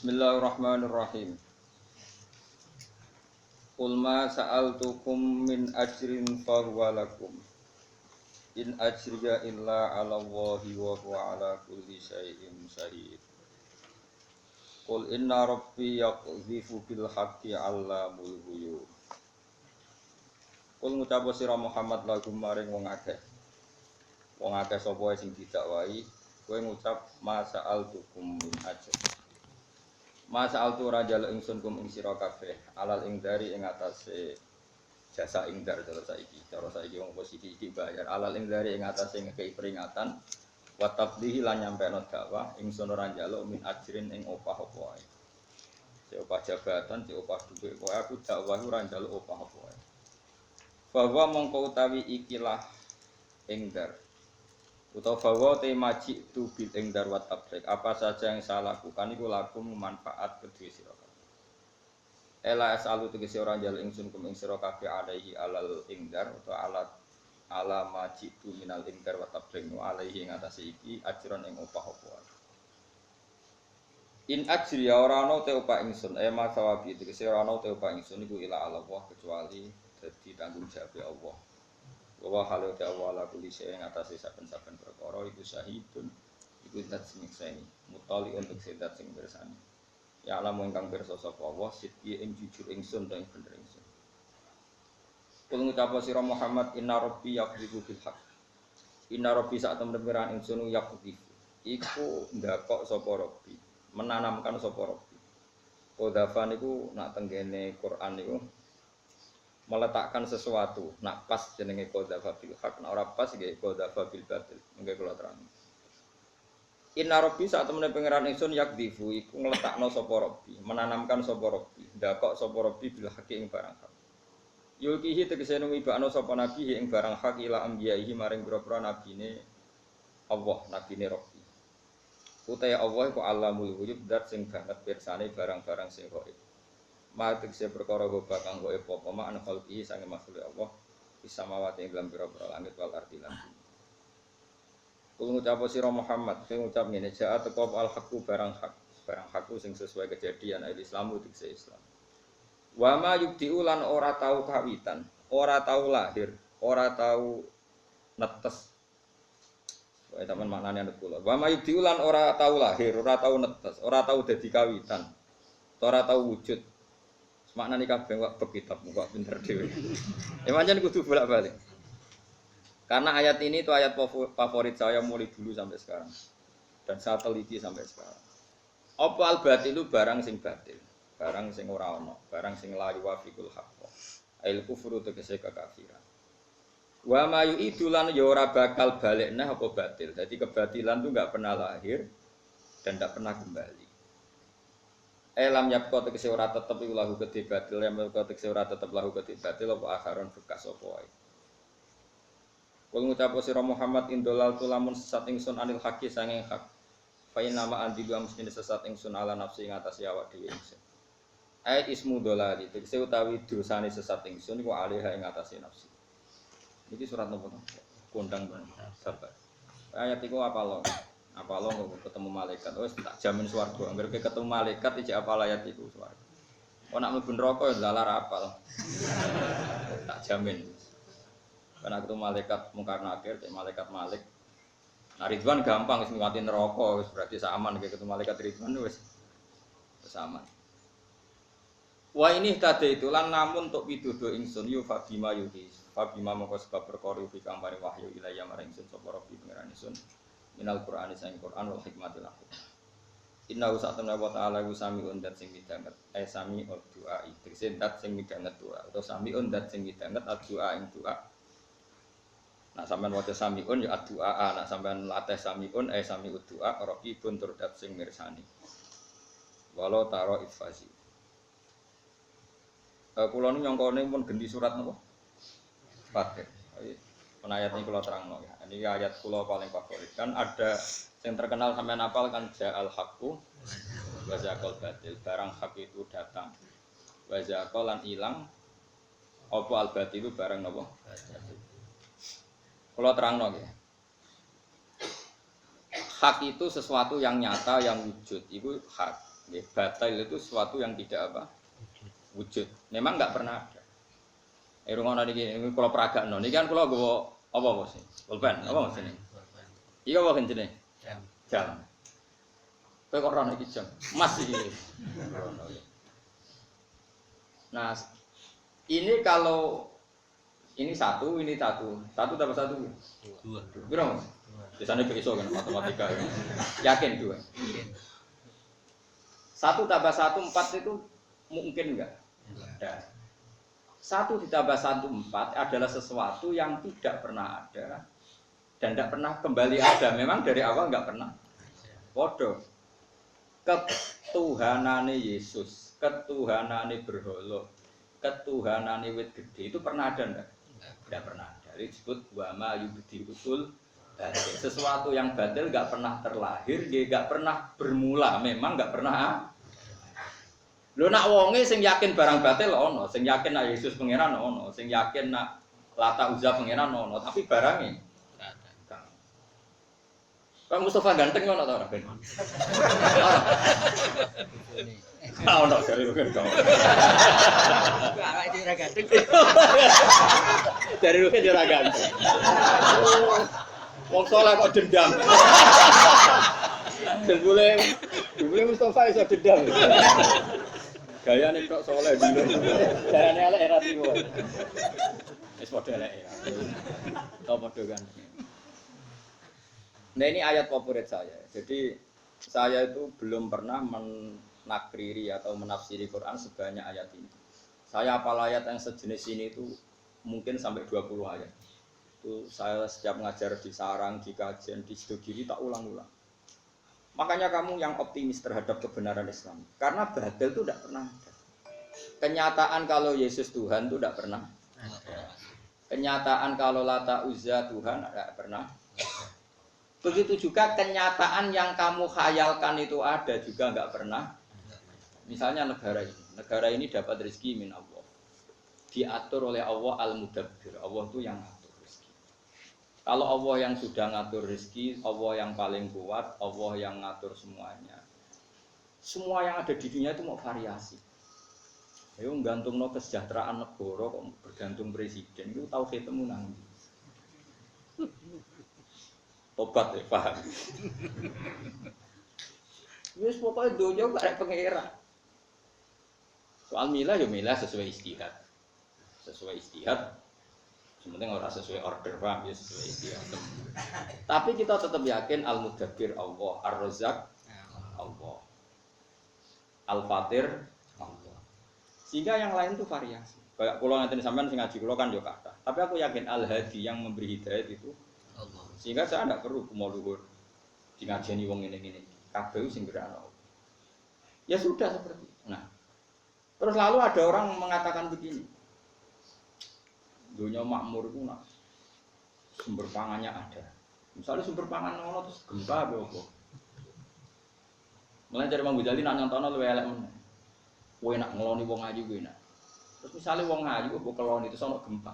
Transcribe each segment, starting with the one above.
Bismillahirrahmanirrahim. Qul ma sa'altukum min ajrin fahuwa lakum. In ajriya illa 'ala Allahi wa huwa 'ala kulli syai'in syahid. Qul inna rabbi yaqdhifu bil haqqi 'allamul ghuyub. Qul ngucap sira Muhammad lagum maring wong akeh. Wong akeh sapa wae sing didakwahi, kowe ngucap ma sa'altukum min ajrin. Masa altu raja ingsun kum ing sira kabeh alal ingdari ing atase jasa ingdar cara saiki wong posisi iki bayar alal ingdari ing atase ngekei peringatan wa tabdihi lan nyampeno dakwah ingsun ora njaluk min ajrin ing opah apa wae. Cek opah jabatan, cek opah dhuwit, kowe aku dakwah ora njaluk opah apa wae. Bahwa mongko utawi ikilah ingdar utawa bahwa temaji tu bil ingdar wa tabrik apa saja yang saya lakukan iku lakum manfaat kedue sira kabeh. Ela asalu tegese ora njaluk ingsun kum ing sira kabeh alaihi alal ingdar utawa ala maji tu minal ingdar wa tabrik wa alaihi ing atase iki ajron ing opah apa wae. In ajri ora ana te opah ingsun ma sawabi tegese ora ana te opah ingsun iku ila Allah kecuali dadi tanggung jawab Allah. Wa halu ta'ala kulli syai'in atase saben-saben perkara iku syahidun iku zat sing nyekseni mutali untuk sedat sing bersani ya alam ingkang pirsa sapa Allah sidhi ing jujur ingsun ta ing bener ingsun. Kul ngucap sira Muhammad inna rabbi yaqdhifu bil haqq. Inna rabbi sak temen pengiran ingsun yaqdhifu iku ndakok sapa rabbi menanamkan sapa rabbi. Qadhafa niku nak tenggene Quran niku meletakkan sesuatu, nak pas jenenge qadzafa bil haq, nak ora pas nggih qadzafa bil batil. Nggih kula terang. Inna rabbi sak temene pangeran ingsun yakdifu iku ngletakno sapa rabbi, menanamkan sapa rabbi, ndakok sapa rabbi bil haqi ing barang hak. Yulkihi tegese numibakno sapa nabi ing barang hak ila ambiyaihi maring pira-pira nabine Allah, nabine rabbi. Utai Allah iku alamul ghuyub dat sing banget pirsane barang-barang sing gaib. Matik se perkara goba kang goe apa mak ana khalqi sange makhluk Allah bisa mawati ing dalam pira-pira langit wal ardi lan bumi. Kulo ngucap sira Muhammad, sing ngucap ngene ja'a teko al haqqu barang hakku sing sesuai kejadian al-Islamu dikse Islam. Wa ma yubdi'u lan ora tau kawitan, ora tau lahir, ora tau netes. Wae teman maknane nek kula. Wa ma yubdi'u lan ora tau lahir, ora tau netes, ora tau dadi kawitan. Ora tau wujud. Maknane kabeh kok bekitab kok pinter dhewe. Pancen kudu bolak-balik. Karena ayat ini itu ayat favorit saya mulai dulu sampai sekarang. Dan saya teliti sampai sekarang. Apa al-batil itu barang sing batil, barang sing ora ana, barang sing la yuwafiqul haqq. Ail kufru tegese kekafiran. Wa ma yu'idu lan ya ora bakal balik nah apa batil. Jadi kebatilan itu enggak pernah lahir dan enggak pernah kembali. Elam yakko tegese ora tetep iku lahu kedhe batil, yakko tegese ora tetep lahu kedhe batil apa akharon bekas apa wae. Kul ngucap sira Muhammad indolal tulamun sesat ingsun anil haqi sanging hak. Fa inna ma andilu mesti sesat ingsun ala nafsi ing atase awak dhewe ingsun. Ayat ismu dolali tegese utawi dosane sesat ingsun iku alaiha ing atase nafsi. Iki surat nopo? Kondang sabar. Ayat iku apa lo? Apa lo ketemu malaikat, wis tak jamin swarga. Angger ketemu malaikat iki apa ayat iku swarga. Kok nak mlebu neraka ya lalar apal. Tak jamin. Karena ketemu malaikat mungkar nakir, malaikat Malik. Nah Ridwan gampang wis ngliwati neraka, wis berarti aman ketemu malaikat Ridwan wis aman. Wa ini tadi itu lan namun untuk pituduh ingsun yu fabima yuhi. Fabima moko sebab perkara iki kang paring wahyu ilaya maring ingsun sapa Rabbi pangeran ingsun. minal Qur'ani sang Qur'an wal hikmatil aku. Inna usatuna wa ta'ala iku samiun dat sing midanget sami doa iki dat sing midanget doa atau samiun dat sing midanget doa ing doa. Nak sampean waca samiun ya doa, nak sampean latih samiun sami doa raqibun tur dat sing mirsani. Walau taro ifasi. Kula nu nyongkone pun ganti surat napa? Fatir. Ayat ini kula terangno ya. Ini ayat kula paling favorit. Kan ada yang terkenal sampai napal kan ja'al haqqu wa zaqal batil. Barang hak itu datang. Wa zaqal lan ilang apa al batil itu barang napa? Kula terangno ya. Hak itu sesuatu yang nyata yang wujud. Itu hak. Ya, batil itu sesuatu yang tidak apa? Wujud. Memang enggak pernah ada. Rungono niki kula peragakno. Niki kan kula nggawa apa bos? Pulpen. Apa bos ini? Iya apa jenenge? Jam. Kowe kok ora iki jam. Mas iki. Nah, ini kalau ini satu tambah satu. Dua. Berapa? Biasanya besok kan matematika. Yakin dua. 1 tambah 1 4 itu mungkin enggak? Enggak. 1 ditambah 1 4 adalah sesuatu yang tidak pernah ada dan tidak pernah kembali ada. Memang dari awal enggak pernah. Podo. Ketuhanane Yesus, ketuhanane berhala, ketuhanane wit gede itu pernah ada enggak? Tidak pernah ada. Jadi disebut wa ma yubdi usul batil. Sesuatu yang batil enggak pernah terlahir, dia enggak pernah bermula, memang enggak pernah. Lho nak wonge sing yakin barang batil ono, sing yakin nak Yesus pangeran ono, sing yakin nak Lata Uzza pangeran ono, tapi barangnya Kang Mustafa ganteng ono ta ora ben? Ono jare rugen kok. Awak iki ora ganteng. Dari rugen ora ganteng. Wong saleh kok dendam. Dulu Mustafa iso dendam. Gayane kok saleh dulu. Gayane elek era tiwo. Wis padha elek ya. Tau padha ganteng. Nah ini ayat favorit saya. Jadi saya itu belum pernah menakriri atau menafsiri Quran sebanyak ayat ini. Saya hafal ayat yang sejenis ini itu mungkin sampai 20 ayat. Itu saya setiap ngajar di sarang, di kajian, di studi tak ulang-ulang. Makanya kamu yang optimis terhadap kebenaran Islam. Karena batil itu tidak pernah ada. Kenyataan kalau Yesus Tuhan itu tidak pernah ada. Kenyataan kalau Lata Uzza Tuhan tidak pernah. Begitu juga kenyataan yang kamu khayalkan itu ada juga enggak pernah. Misalnya negara ini dapat rezeki min Allah. Diatur oleh Allah Al-Mudabbir. Allah itu yang ngatur rezeki. Kalau Allah yang sudah ngatur rezeki, Allah yang paling kuat, Allah yang ngatur semuanya. Semua yang ada di dunia itu mau variasi. Ayo gantung no kesejahteraan negara kok bergantung presiden itu tauhidmu nang. Tobat ya, paham. Wis pokoke donya gak arek pangeran. Soal milah ya milah sesuai istihad. Sesuai istihad. Sebenarnya ora sesuai order, paham ya sesuai istihad. Tapi kita tetap yakin Al-Mudabbir Allah, Ar-Razzaq Allah. Al-Fatir Allah. Sehingga yang lain itu variasi. Kayak kula nanti sampean sing ngaji kula kan yo kathah. Tapi aku yakin Al-Hadi yang memberi hidayah itu Allah. Sehingga saya tidak perlu mau luhur di ngajeni wong ini. Kabeh sing gerakno. Ya sudah seperti itu. Nah, terus lalu ada orang mengatakan begini. Dunia makmur itu nak sumber pangannya ada. Misalnya sumber pangan ono terus gempa apa? Mulai dari Imam Ghazali nak nyontono luwih elek men. Kowe nak ngeloni wong ayu kowe nak. Terus misalnya wong ayu mbok keloni itu ono gempa.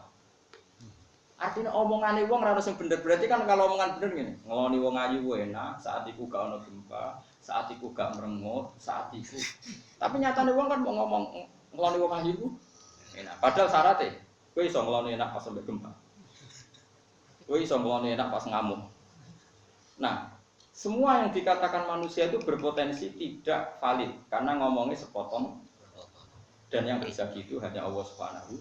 Artinya omongan wong ora sing bener, berarti kan kalau omongan bener ngene, ngeloni wong ayu ku enak, saat iku gak ono gempa, saat iku gak merengut, saat iku. Tapi nyatane wong kan mau ngomong ngeloni wong ayu ku enak. Padahal syaratnya, kowe iso ngeloni enak pas sampai gempa. Kowe iso ngeloni enak pas ngamuk. Nah, semua yang dikatakan manusia itu berpotensi tidak valid karena ngomongnya sepotong dan yang bisa gitu hanya Allah Subhanahu.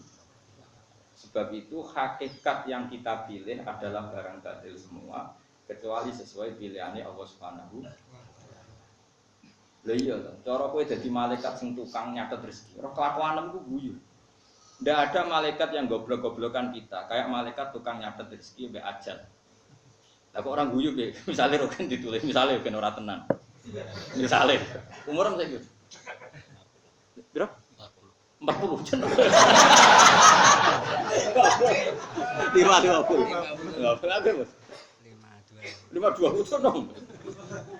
Sebab itu hakikat yang kita pilih adalah barang batil semua kecuali sesuai pilihannya Allah Subhanahu. Lha iya to, cara kowe dadi malaikat sing tukang nyatet rezeki. Ora kelakuanem ku guyu. Ndak ada malaikat yang goblok-goblokan kita, kayak malaikat tukang nyatet rezeki mbek ajal. Lah kok orang guyu piye? Misale roken ditulis, misale ben ora tenan. Misale umur mesti gitu. Berapa? 40 jen. 5 52 itu dong.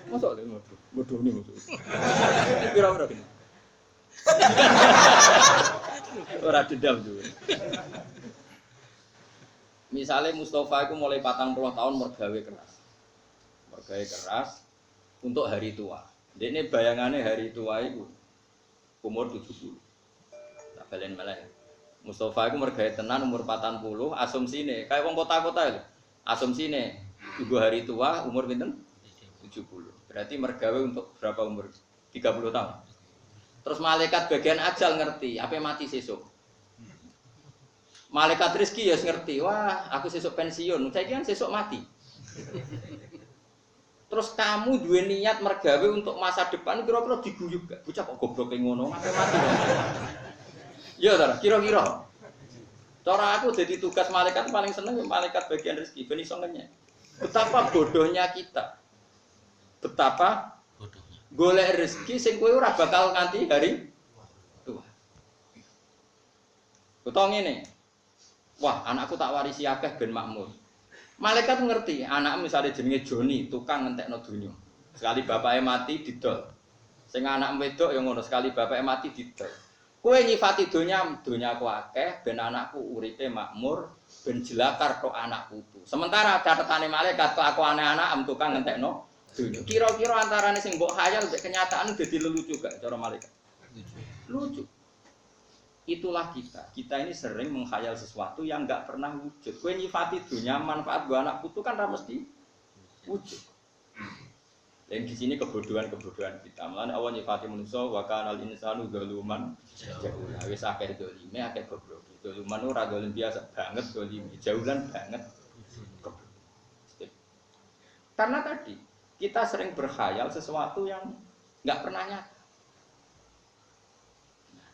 Masa 52? Bodoh nih maksud. Kira-kira gini. Ora dendam juga. Misalnya Mustafa itu mulai 40 tahun mergawe keras untuk hari tua. Ini bayangannya hari tua itu umur 70. Tak balen malah. Mustafa itu mergawe tenan umur 40, asumsine kayak wong kota-kota itu. Asumsine ibu hari tua umur pinten? 70. Berarti mergawe untuk berapa umur? 30 tahun. Terus malaikat bagian ajal ngerti, apa mati sesuk. Malaikat rezeki ya ngerti, wah aku sesuk pensiun, saya kan sesuk mati. Terus kamu dua niat mergawe untuk masa depan, kira-kira diguyub gak? Bocah kok goblok ngono, apa mati dong? Ya ta, kira-kira. Cara aku jadi tugas malaikat paling seneng malaikat bagian rezeki, ben iso ngenyek. Betapa bodohnya kita. Betapa golek rezeki sing kowe ora bakal nganti hari tua. Utawa ngene. Wah, anakku tak warisi akeh ben makmur. Malaikat ngerti, anak misalnya jenenge Joni, tukang ngentekno donya. Sekali bapaknya mati didol. Sing anak wedok ya ngono, sekali bapaknya mati didol. Kowe nyifati donyaku akeh ben anakku uripe makmur, ben jelakar tok anak putu. Sementara catetane malaikat kelakuane anak tukang ngentekno donya. Kira-kira antarane sing mbok khayal mek kenyataan dadi lelucu gak cara malaikat? Lucu. Itulah kita. Kita ini sering menghayal sesuatu yang enggak pernah wujud. Kowe nyifati dunya manfaat gua anak putu kan ora mesti wujud. Dan di sini kebodohan-kebodohan kita. Mulane Allah nyifati manusa wa kanal insanu zaluman jahula. Wis akeh dolime, akeh goblok. Zaluman ora dolim biasa banget, dolim jahulan banget. Karena tadi kita sering berkhayal sesuatu yang enggak pernah nyata.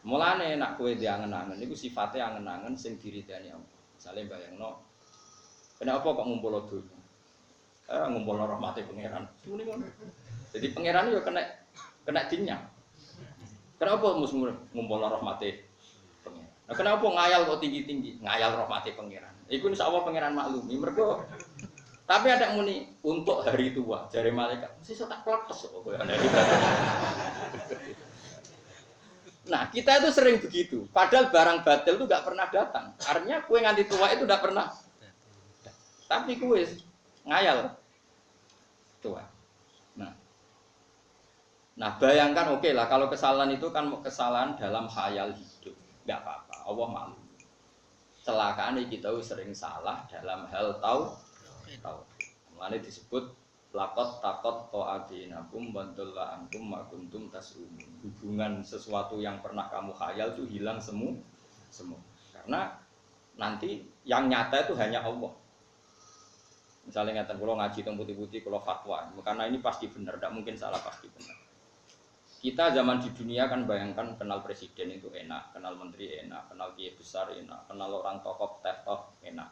Mulane nak kowe diangen-angen niku sifate angen-angen sing diridani Allah. Misale bayangno kenapa kok ngumpul donya? Ngumpulno rahmate pangeran. Muni ngono. Jadi pangeran yo kena dinyang. Kenapa mus ngumpulno rahmate pangeran? Nah, kenapa ngayal kok tinggi-tinggi? Ngayal rahmate pangeran. Iku insyaallah pangeran maklumi. Mergo tapi ada muni untuk hari tua jare malaikat. Sesuk tak kletes kok kowe ana. Nah, kita itu sering begitu. Padahal barang batil itu nggak pernah datang. Artinya kue nganti tua itu nggak pernah. Tapi kue ngayal tua. Nah, bayangkan oke lah kalau kesalahan itu kan kesalahan dalam khayal hidup, nggak apa-apa. Allah malu. Celakaan kita sering salah dalam hal tahu. Makanya disebut lakot takot to'adinakum bantulah antum makuntum tasrumun. Hubungan sesuatu yang pernah kamu khayal itu hilang semua. Karena nanti yang nyata itu hanya Allah. Misalnya ngatakan kalau ngaji tentang putih-putih, kalau fatwa, karena ini pasti benar, tidak mungkin salah, pasti benar. Kita zaman di dunia kan bayangkan kenal presiden itu enak, kenal menteri enak, kenal kiai besar enak, kenal orang tokoh enak.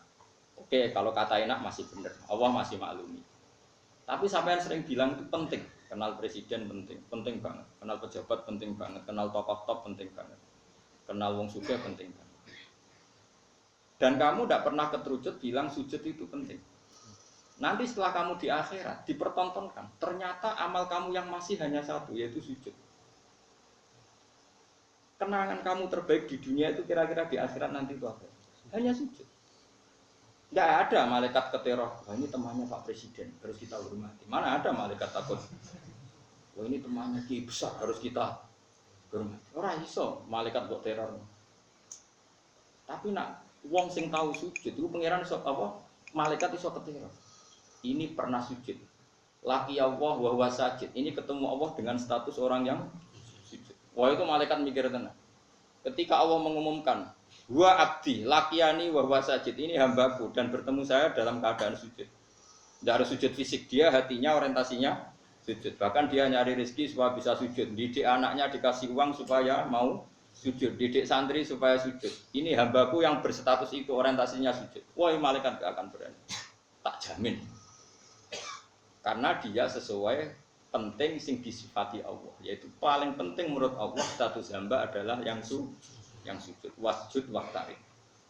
Oke, kalau kata enak masih benar, Allah masih maklumi. Tapi sampean sering bilang itu penting, kenal presiden penting banget, kenal pejabat penting banget, kenal tokoh top penting banget, kenal wong sugih penting banget. Dan kamu tidak pernah keterucut bilang sujud itu penting. Nanti setelah kamu di akhirat dipertontonkan, ternyata amal kamu yang masih hanya satu, yaitu sujud. Kenangan kamu terbaik di dunia itu kira-kira di akhirat nanti itu apa? Hanya sujud. Tidak ada malaikat keteror. Wah, ini temannya Pak Presiden, harus kita hormati. Mana ada malaikat takut? Wah, ini temannya Ki besar, harus kita hormati. Ora iso malaikat kok teror. Tapi nak wong sing tahu sujud itu pangeran iso apa? Malaikat iso keteror. Ini pernah sujud. Laki Allah wa huwa sajid. Ini ketemu Allah dengan status orang yang sujud. Wah, itu malaikat mikir tenan. Ketika Allah mengumumkan Wa abdi, lakiyani wa huwa sajid, ini hambaku dan bertemu saya dalam keadaan sujud. Tidak harus sujud fisik, dia hatinya orientasinya sujud. Bahkan dia nyari rezeki supaya bisa sujud. Didik anaknya dikasih uang supaya mau sujud. Didik santri supaya sujud. Ini hambaku yang berstatus itu orientasinya sujud. Wah, malaikat gak akan berani. Tak jamin. Karena dia sesuai penting sing disifati Allah. Yaitu paling penting menurut Allah status hamba adalah yang sujud. Wasjud waqtarib.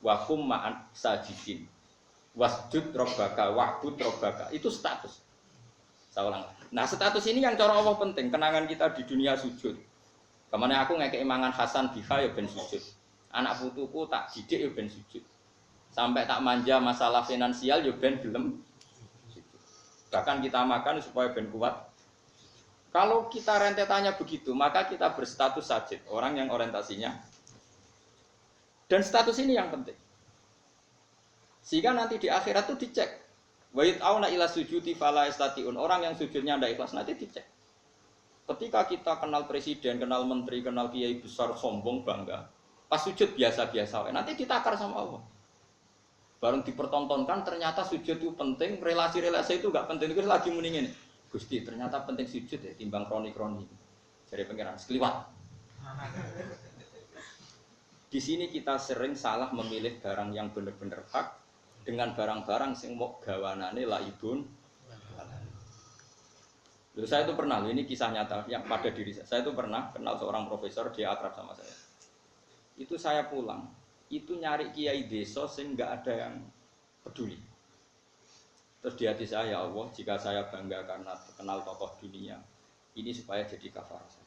Wakum ma'an sajidin. Wasjud robbaka, wa'bud robbaka. Itu status. Saya ulang. Nah, status ini yang cara Allah penting. Kenangan kita di dunia sujud. Kemana aku ngekei mangan Hasan Biha ya ben sujud. Anak putuku tak didik ya ben sujud. Sampai tak manja masalah finansial ya ben gelem sujud. Bahkan kita makan supaya ben kuat. Kalau kita rentetannya begitu, maka kita berstatus sajid. Orang yang orientasinya. Dan status ini yang penting. Sehingga nanti di akhirat itu dicek. Wa yat'auna ila sujudi fala yastati'un. Orang yang sujudnya tidak ikhlas nanti dicek. Ketika kita kenal presiden, kenal menteri, kenal kiai besar, sombong, bangga. Pas sujud biasa-biasa. Nanti ditakar sama Allah. Bareng dipertontonkan ternyata sujud itu penting, relasi-relasi itu enggak penting. Itu lagi mendingin. Gusti, ternyata penting sujud ya timbang kroni-kroni. Jadi pengiran sekeliwat. Di sini kita sering salah memilih barang yang benar-benar hak dengan barang-barang sing mau gawanane laibun. Loh, saya itu pernah, ini kisah nyata yang pada diri saya. Saya itu pernah kenal seorang profesor, dia akrab sama saya. Itu saya pulang, itu nyari kiai desa sing nggak ada yang peduli. Terus di hati saya, ya Allah, jika saya bangga karena kenal tokoh dunia, ini supaya jadi kafarah.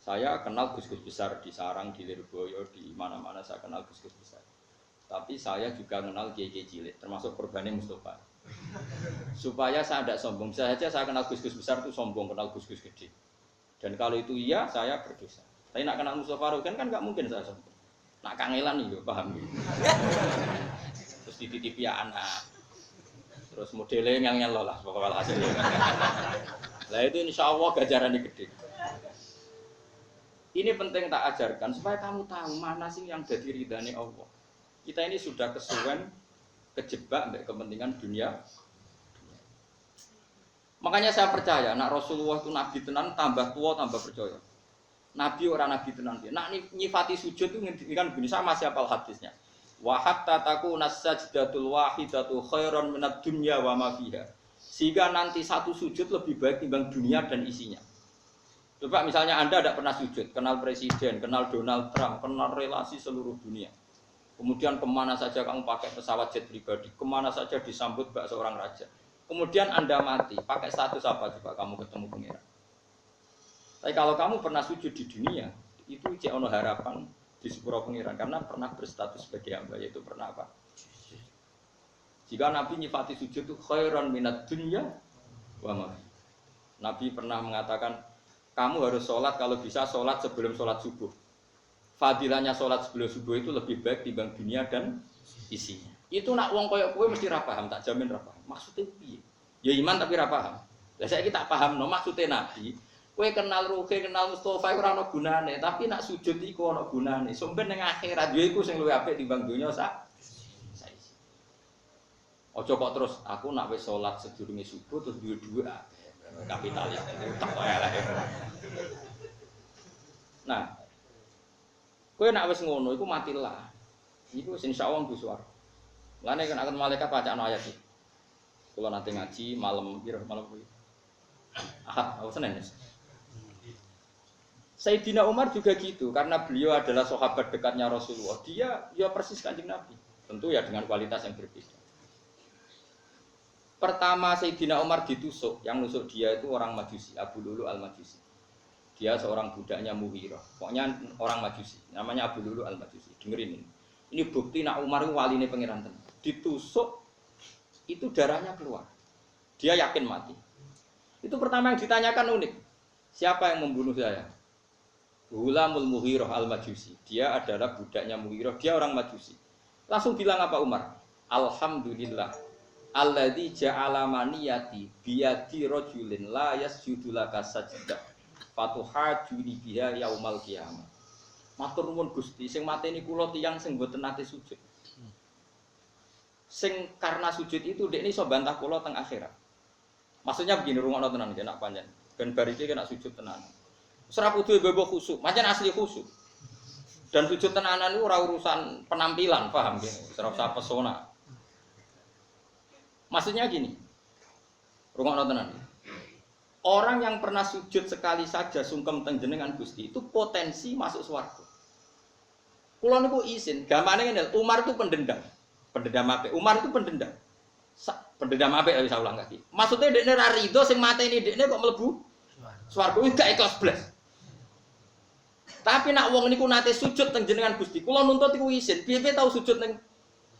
Saya kenal gus-gus besar di Sarang, di Lirboyo, di mana-mana saya kenal gus-gus besar. Tapi saya juga kenal kiai-kiai cilik, termasuk korbannya Mustafa. Supaya saya tidak sombong, bisa saja saya kenal gus-gus besar itu sombong, kenal gus-gus gede. Dan kalau itu iya, saya berdosa. Tapi nak kenal Mustafa Rukin kan nggak mungkin saya sombong. Nak kangelan nih, paham ya? Terus dititipi anak. Terus modelnya yang loh lah, pokoknya hasilnya. Nah itu insya Allah gajarannya gede. Ini penting tak ajarkan supaya kamu tahu mana sih yang jadi ridhani Allah. Kita ini sudah kesuwen, kejebak untuk kepentingan dunia. Makanya saya percaya, nak Rasulullah itu nabi tenan, tambah tua tambah percaya. Nabi orang nabi tenan. Nak nyifati sujud itu kan begini, sama siapa hadisnya. Wa hatta takuna sajdatul wahidatu khairan minad dunya wa ma fiha. Sehingga nanti satu sujud lebih baik timbang dunia dan isinya. Coba misalnya Anda tidak pernah sujud, kenal presiden, kenal Donald Trump, kenal relasi seluruh dunia. Kemudian kemana saja kamu pakai pesawat jet pribadi, kemana saja disambut bak seorang raja. Kemudian Anda mati, pakai status apa coba kamu ketemu pengiran. Tapi kalau kamu pernah sujud di dunia, itu cek ono harapan di sepuro pengiran karena pernah berstatus sebagai hamba, yaitu pernah apa? Jika Nabi nyifati sujud itu khairan minad dunya wa ma. Nabi pernah mengatakan kamu harus sholat kalau bisa sholat sebelum sholat subuh. Fadilahnya sholat sebelum subuh itu lebih baik dibanding dunia dan isinya. Itu nak wong koyok kowe mesti ra paham, tak jamin ra paham. Maksudnya piye? Ya iman tapi ra paham. Lah saiki tak paham no maksudnya Nabi. Kowe kenal Ruhe, kenal Mustofa ora ana gunane, tapi nak sujud iku ana gunane. Sampeyan ning akhirat yo iku sing luwih apik timbang dunya saiki. Ojo kok terus aku nak wis sholat sedurunge subuh terus duwe-duwe kapitalis tak elek. Nah, kowe nak wis ngono iku matilah. Iku wis insyaallah mlebu swarga. Lane kan akan malaikat bacaan ayat iki. Kula nate ngaji malam piro malam kuwi. Ahad atau Senin. Sayyidina Umar juga gitu karena beliau adalah sahabat dekatnya Rasulullah. Dia ya persis Kanjeng Nabi. Tentu ya dengan kualitas yang berbeda. Pertama Sayyidina Umar ditusuk, yang nusuk dia itu orang Majusi, Abu Lulu al-Majusi. Dia seorang budaknya Mughirah. Pokoknya orang Majusi, namanya Abu Lulu al-Majusi. Dengerin ini. Ini bukti nak Umar itu waline pangeran tenan. Ditusuk itu darahnya keluar. Dia yakin mati. Itu pertama yang ditanyakan unik. Siapa yang membunuh saya? Hulamul Mughirah al-Majusi. Dia adalah budaknya Mughirah, dia orang Majusi. Langsung bilang apa Umar? Alhamdulillah. Alladzi ja'ala maniyati biyadi rajulin la yasjudu laka sajdah fatuhajuni biha yaumal qiyamah. Matur nuwun Gusti, sing mateni kula tiyang sing mboten nate sujud. sing karena sujud itu dekne iso bantah kula teng akhirat. Maksudnya begini, rungokno tenan nggih nak panjen. Ben bar iki kena sujud tenan. Ora kudu mbok khusuk, pancen asli khusuk. Dan sujud tenanan itu ora urusan penampilan, paham nggih? Ora usah pesona. Maksudnya gini. Rungokno tenan. Orang yang pernah sujud sekali saja sungkem teng jenengan Gusti itu potensi masuk swarga. Kula niku izin, gamane ngene, Umar itu pendendam. Pendendam apik. Umar itu pendendam. Pendendam apik saya ulang lagi. Maksudnya dekne ra rido sing mateni dekne kok mlebu swarga iki gak ikhlas blas. Tapi nak wong niku nate sujud teng jenengan Gusti, kula nuntut iku izin. Piye-piye tahu sujud teng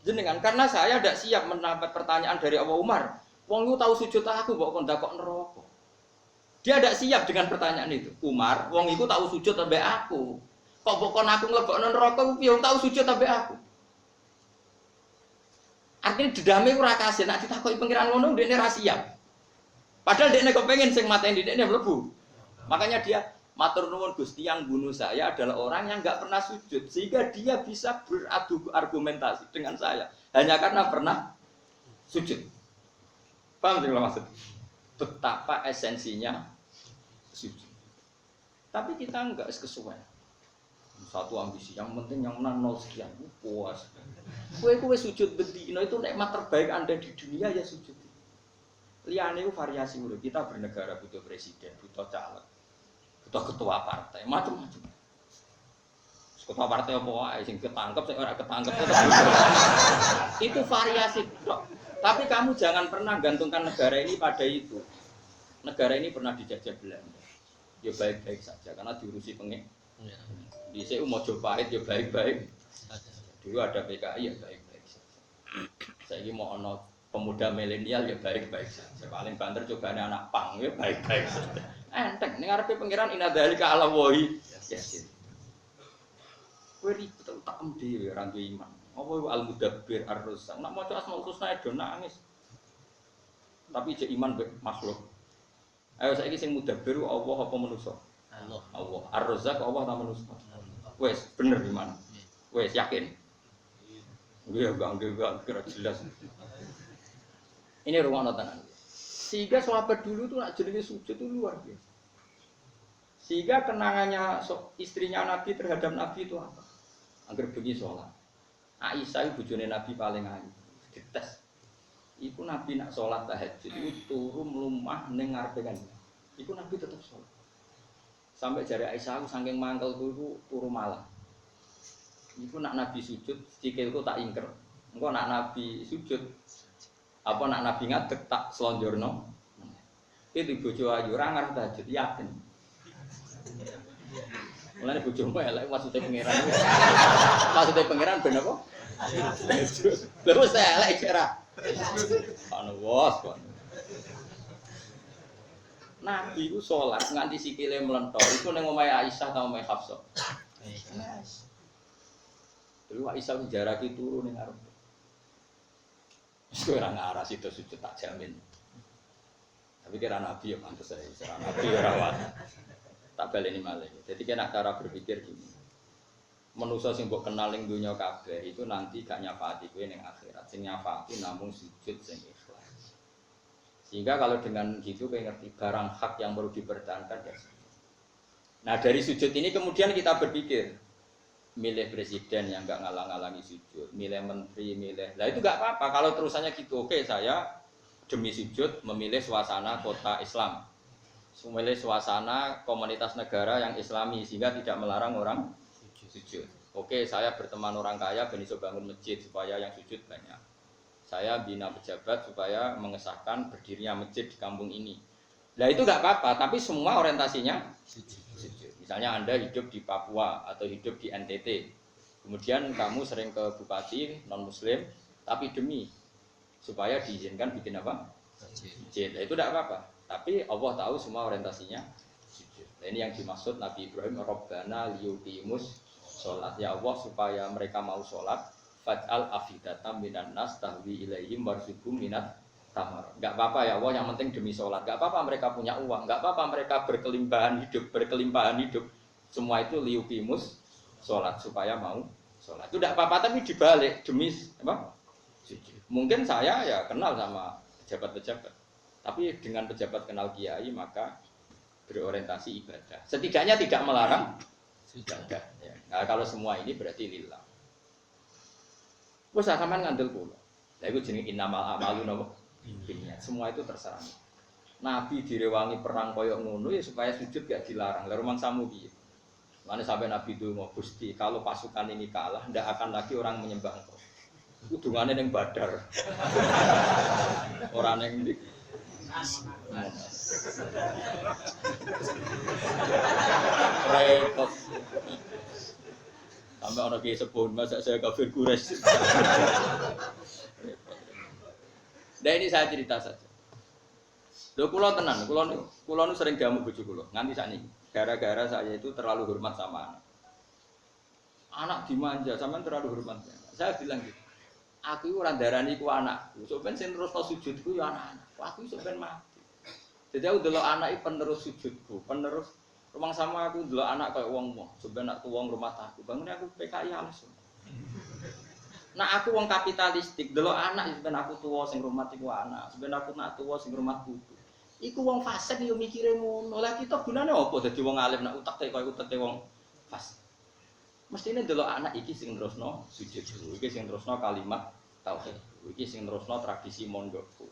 jenengan karena saya ndak siap mendapat pertanyaan dari Abu Umar. Wong niku tahu sujud aku kok ndakok neraka. Dia ndak siap dengan pertanyaan itu. Umar, wong iku tahu sujud ambek aku. Kok pokon aku nglebokno neraka piye wong tahu sujud ambek aku. Artinya dedame ora kasil, nek ditakoki pengiran ngono ndekne ra siap. Padahal ndekne kepengin sing mateni ndekne mlebu. Makanya dia matur nuwun Gusti yang bunuh saya adalah orang yang enggak pernah sujud sehingga dia bisa beradu argumentasi dengan saya hanya karena pernah sujud. Paham sih maksud? Betapa esensinya sujud. Tapi kita enggak kesuwen. Satu ambisi, yang penting yang menang 0 sekian, puas. Kue sujud bedino itu nikmat terbaik Anda di dunia ya sujud. Liyane itu variasi urip. Kita bernegara butuh presiden, butuh caleg, butuh ketua partai, macam-macam. Ketua partai apa wae sing ketangkep, sing ora ketangkep itu variasi. Tapi kamu jangan pernah gantungkan negara ini pada itu. Negara ini pernah dijajah Belanda. Ya baik-baik saja karena diurusi pengen. Di CU Mojopahit ya baik-baik. Dulu ada PKI ya baik-baik saja. Saya ini mau ono pemuda milenial ya baik-baik saja. Paling banter cobane anak pang ya baik-baik saja. Enteng ning arepe pangeran inadzalika ala wahi. Yes. Kowe ribet tak dhewe ora duwe iman. Apa iku al-mudabbir ar-razzaq. Nek maca Asmaul Husna do nangis. Tapi jek iman mbek makhluk. Ayo saiki sing mudabbir Allah apa manusa? Allah. Ar-Razzaq Allah ta manusa? Wes bener iman. Wes yakin. Nggih enggak kira jelas. Ini ruang tenan. Sehingga sahabat dulu tuh nak jenenge sujud itu luar biasa. Sehingga kenangannya istrinya Nabi terhadap Nabi itu apa? Angger bengi salat. Aisyah itu bojone Nabi paling ayu. Dites. Iku Nabi nak salat tahajud itu turu mlumah ning ngarepe kan. Iku Nabi tetap salat. Sampai jari Aisyah aku saking mangkel turu malah. Iku nak Nabi sujud, sikilku tak ingker. Engko nak Nabi sujud, apa nak Nabi ngadeg tak selonjorno. Itu bojo ayu ora ngarep tahajud yakin. Mulane bojomu elek maksude pangeran. Maksude pangeran ben apa? Terus elek ora. Anu wos kok. Nabi itu sholat nganti sikile melentor. Iku ning omahe Aisyah ta omahe Hafsah. Dulu Aisyah jaraki turu ning arep. Wis ora ngaras itu sujud tak jamin. Tapi kira Nabi ya pantes ae. Nabi ora wae. Tak baleni malih. Jadi kena cara berpikir gini. Manusa sing mbok kenal ning donya kabeh itu nanti gak nyafati kowe ning akhirat. Sing nyafati namung sujud sing ikhlas. Sehingga kalau dengan gitu kayak ngerti barang hak yang perlu dipertahankan ya. Nah dari sujud ini kemudian kita berpikir milih presiden yang nggak ngalang-alangi sujud, milih menteri, milih. Nah itu nggak apa-apa kalau terusannya gitu. Oke saya demi sujud memilih suasana kota Islam, memilih suasana komunitas negara yang Islami sehingga tidak melarang orang sujud. Oke saya berteman orang kaya ben iso bangun masjid supaya yang sujud banyak. Saya bina pejabat supaya mengesahkan berdirinya masjid di kampung ini. Nah itu nggak apa-apa, tapi semua orientasinya sujud. Misalnya Anda hidup di Papua atau hidup di NTT, kemudian kamu sering ke bupati non Muslim, tapi demi supaya diizinkan bikin apa? Masjid. Nah itu tidak apa-apa. Tapi Allah tahu semua orientasinya sujud. Nah, ini yang dimaksud Nabi Ibrahim, Rabbana liyuqimus sholat. Ya Allah supaya mereka mau sholat. Faj'al afidatam minan nas tahwi ilaihim warzuqhum minat tamar. Enggak apa-apa ya Allah, yang penting demi sholat. Enggak apa-apa mereka punya uang, enggak apa-apa mereka berkelimpahan hidup. Semua itu liyuqimus sholat supaya mau sholat. Itu enggak apa-apa tapi dibalik demi apa? sujud. Mungkin saya ya kenal sama pejabat-pejabat, tapi dengan pejabat kenal kiai maka berorientasi ibadah. Setidaknya tidak melarang ibadah. Ya. Nah, kalau semua ini berarti lillah. Wes sampean ngandel kula. Lah iku jenenge innamal a'malu binniyat. Semua itu terserah. Nabi direwangi perang koyok ngono ya supaya sujud gak dilarang. Lah rumangsamu piye? Mane sampai Nabi itu mau Gusti, kalau pasukan ini kalah ndak akan lagi orang menyembah Engkau. Kudungane ning Badar. Ora ning ndi. Repot. Sampai orang kiai sepuh, masa saya kafir Quraisy. Nah ini saya cerita saja. Lho kula tenan, kula nu sering diamuk bojo kula. Nganti sakniki, gara-gara saya itu terlalu hormat sama anak. Anak dimanja, sampean terlalu hormat. Saya bilang gitu. Aku ora ndarani ku anakku. Sok ben sing terusno sujudku ya anak-anak. Aku sok ben mati. Jadi aku delok anak iki penerus sujudku, penerus rumang sama aku delok anak kaya wong-wong. Sok ben aku wong rumah aku. Bangun aku PKI langsung. Nah aku wong kapitalistik, delok anak ben aku tuwa sing rumah iku anak. Ben aku nak tuwa sing rumah putu. Iku wong fasik yo mikire ngono. Lah kita gunane apa dadi wong alim nak utek kaya uteke wong fasik. Mestine delok anak iki sing terusno sujud, iki sing terusno kalimat tauhid, iki sing terusno tradisi mondokku.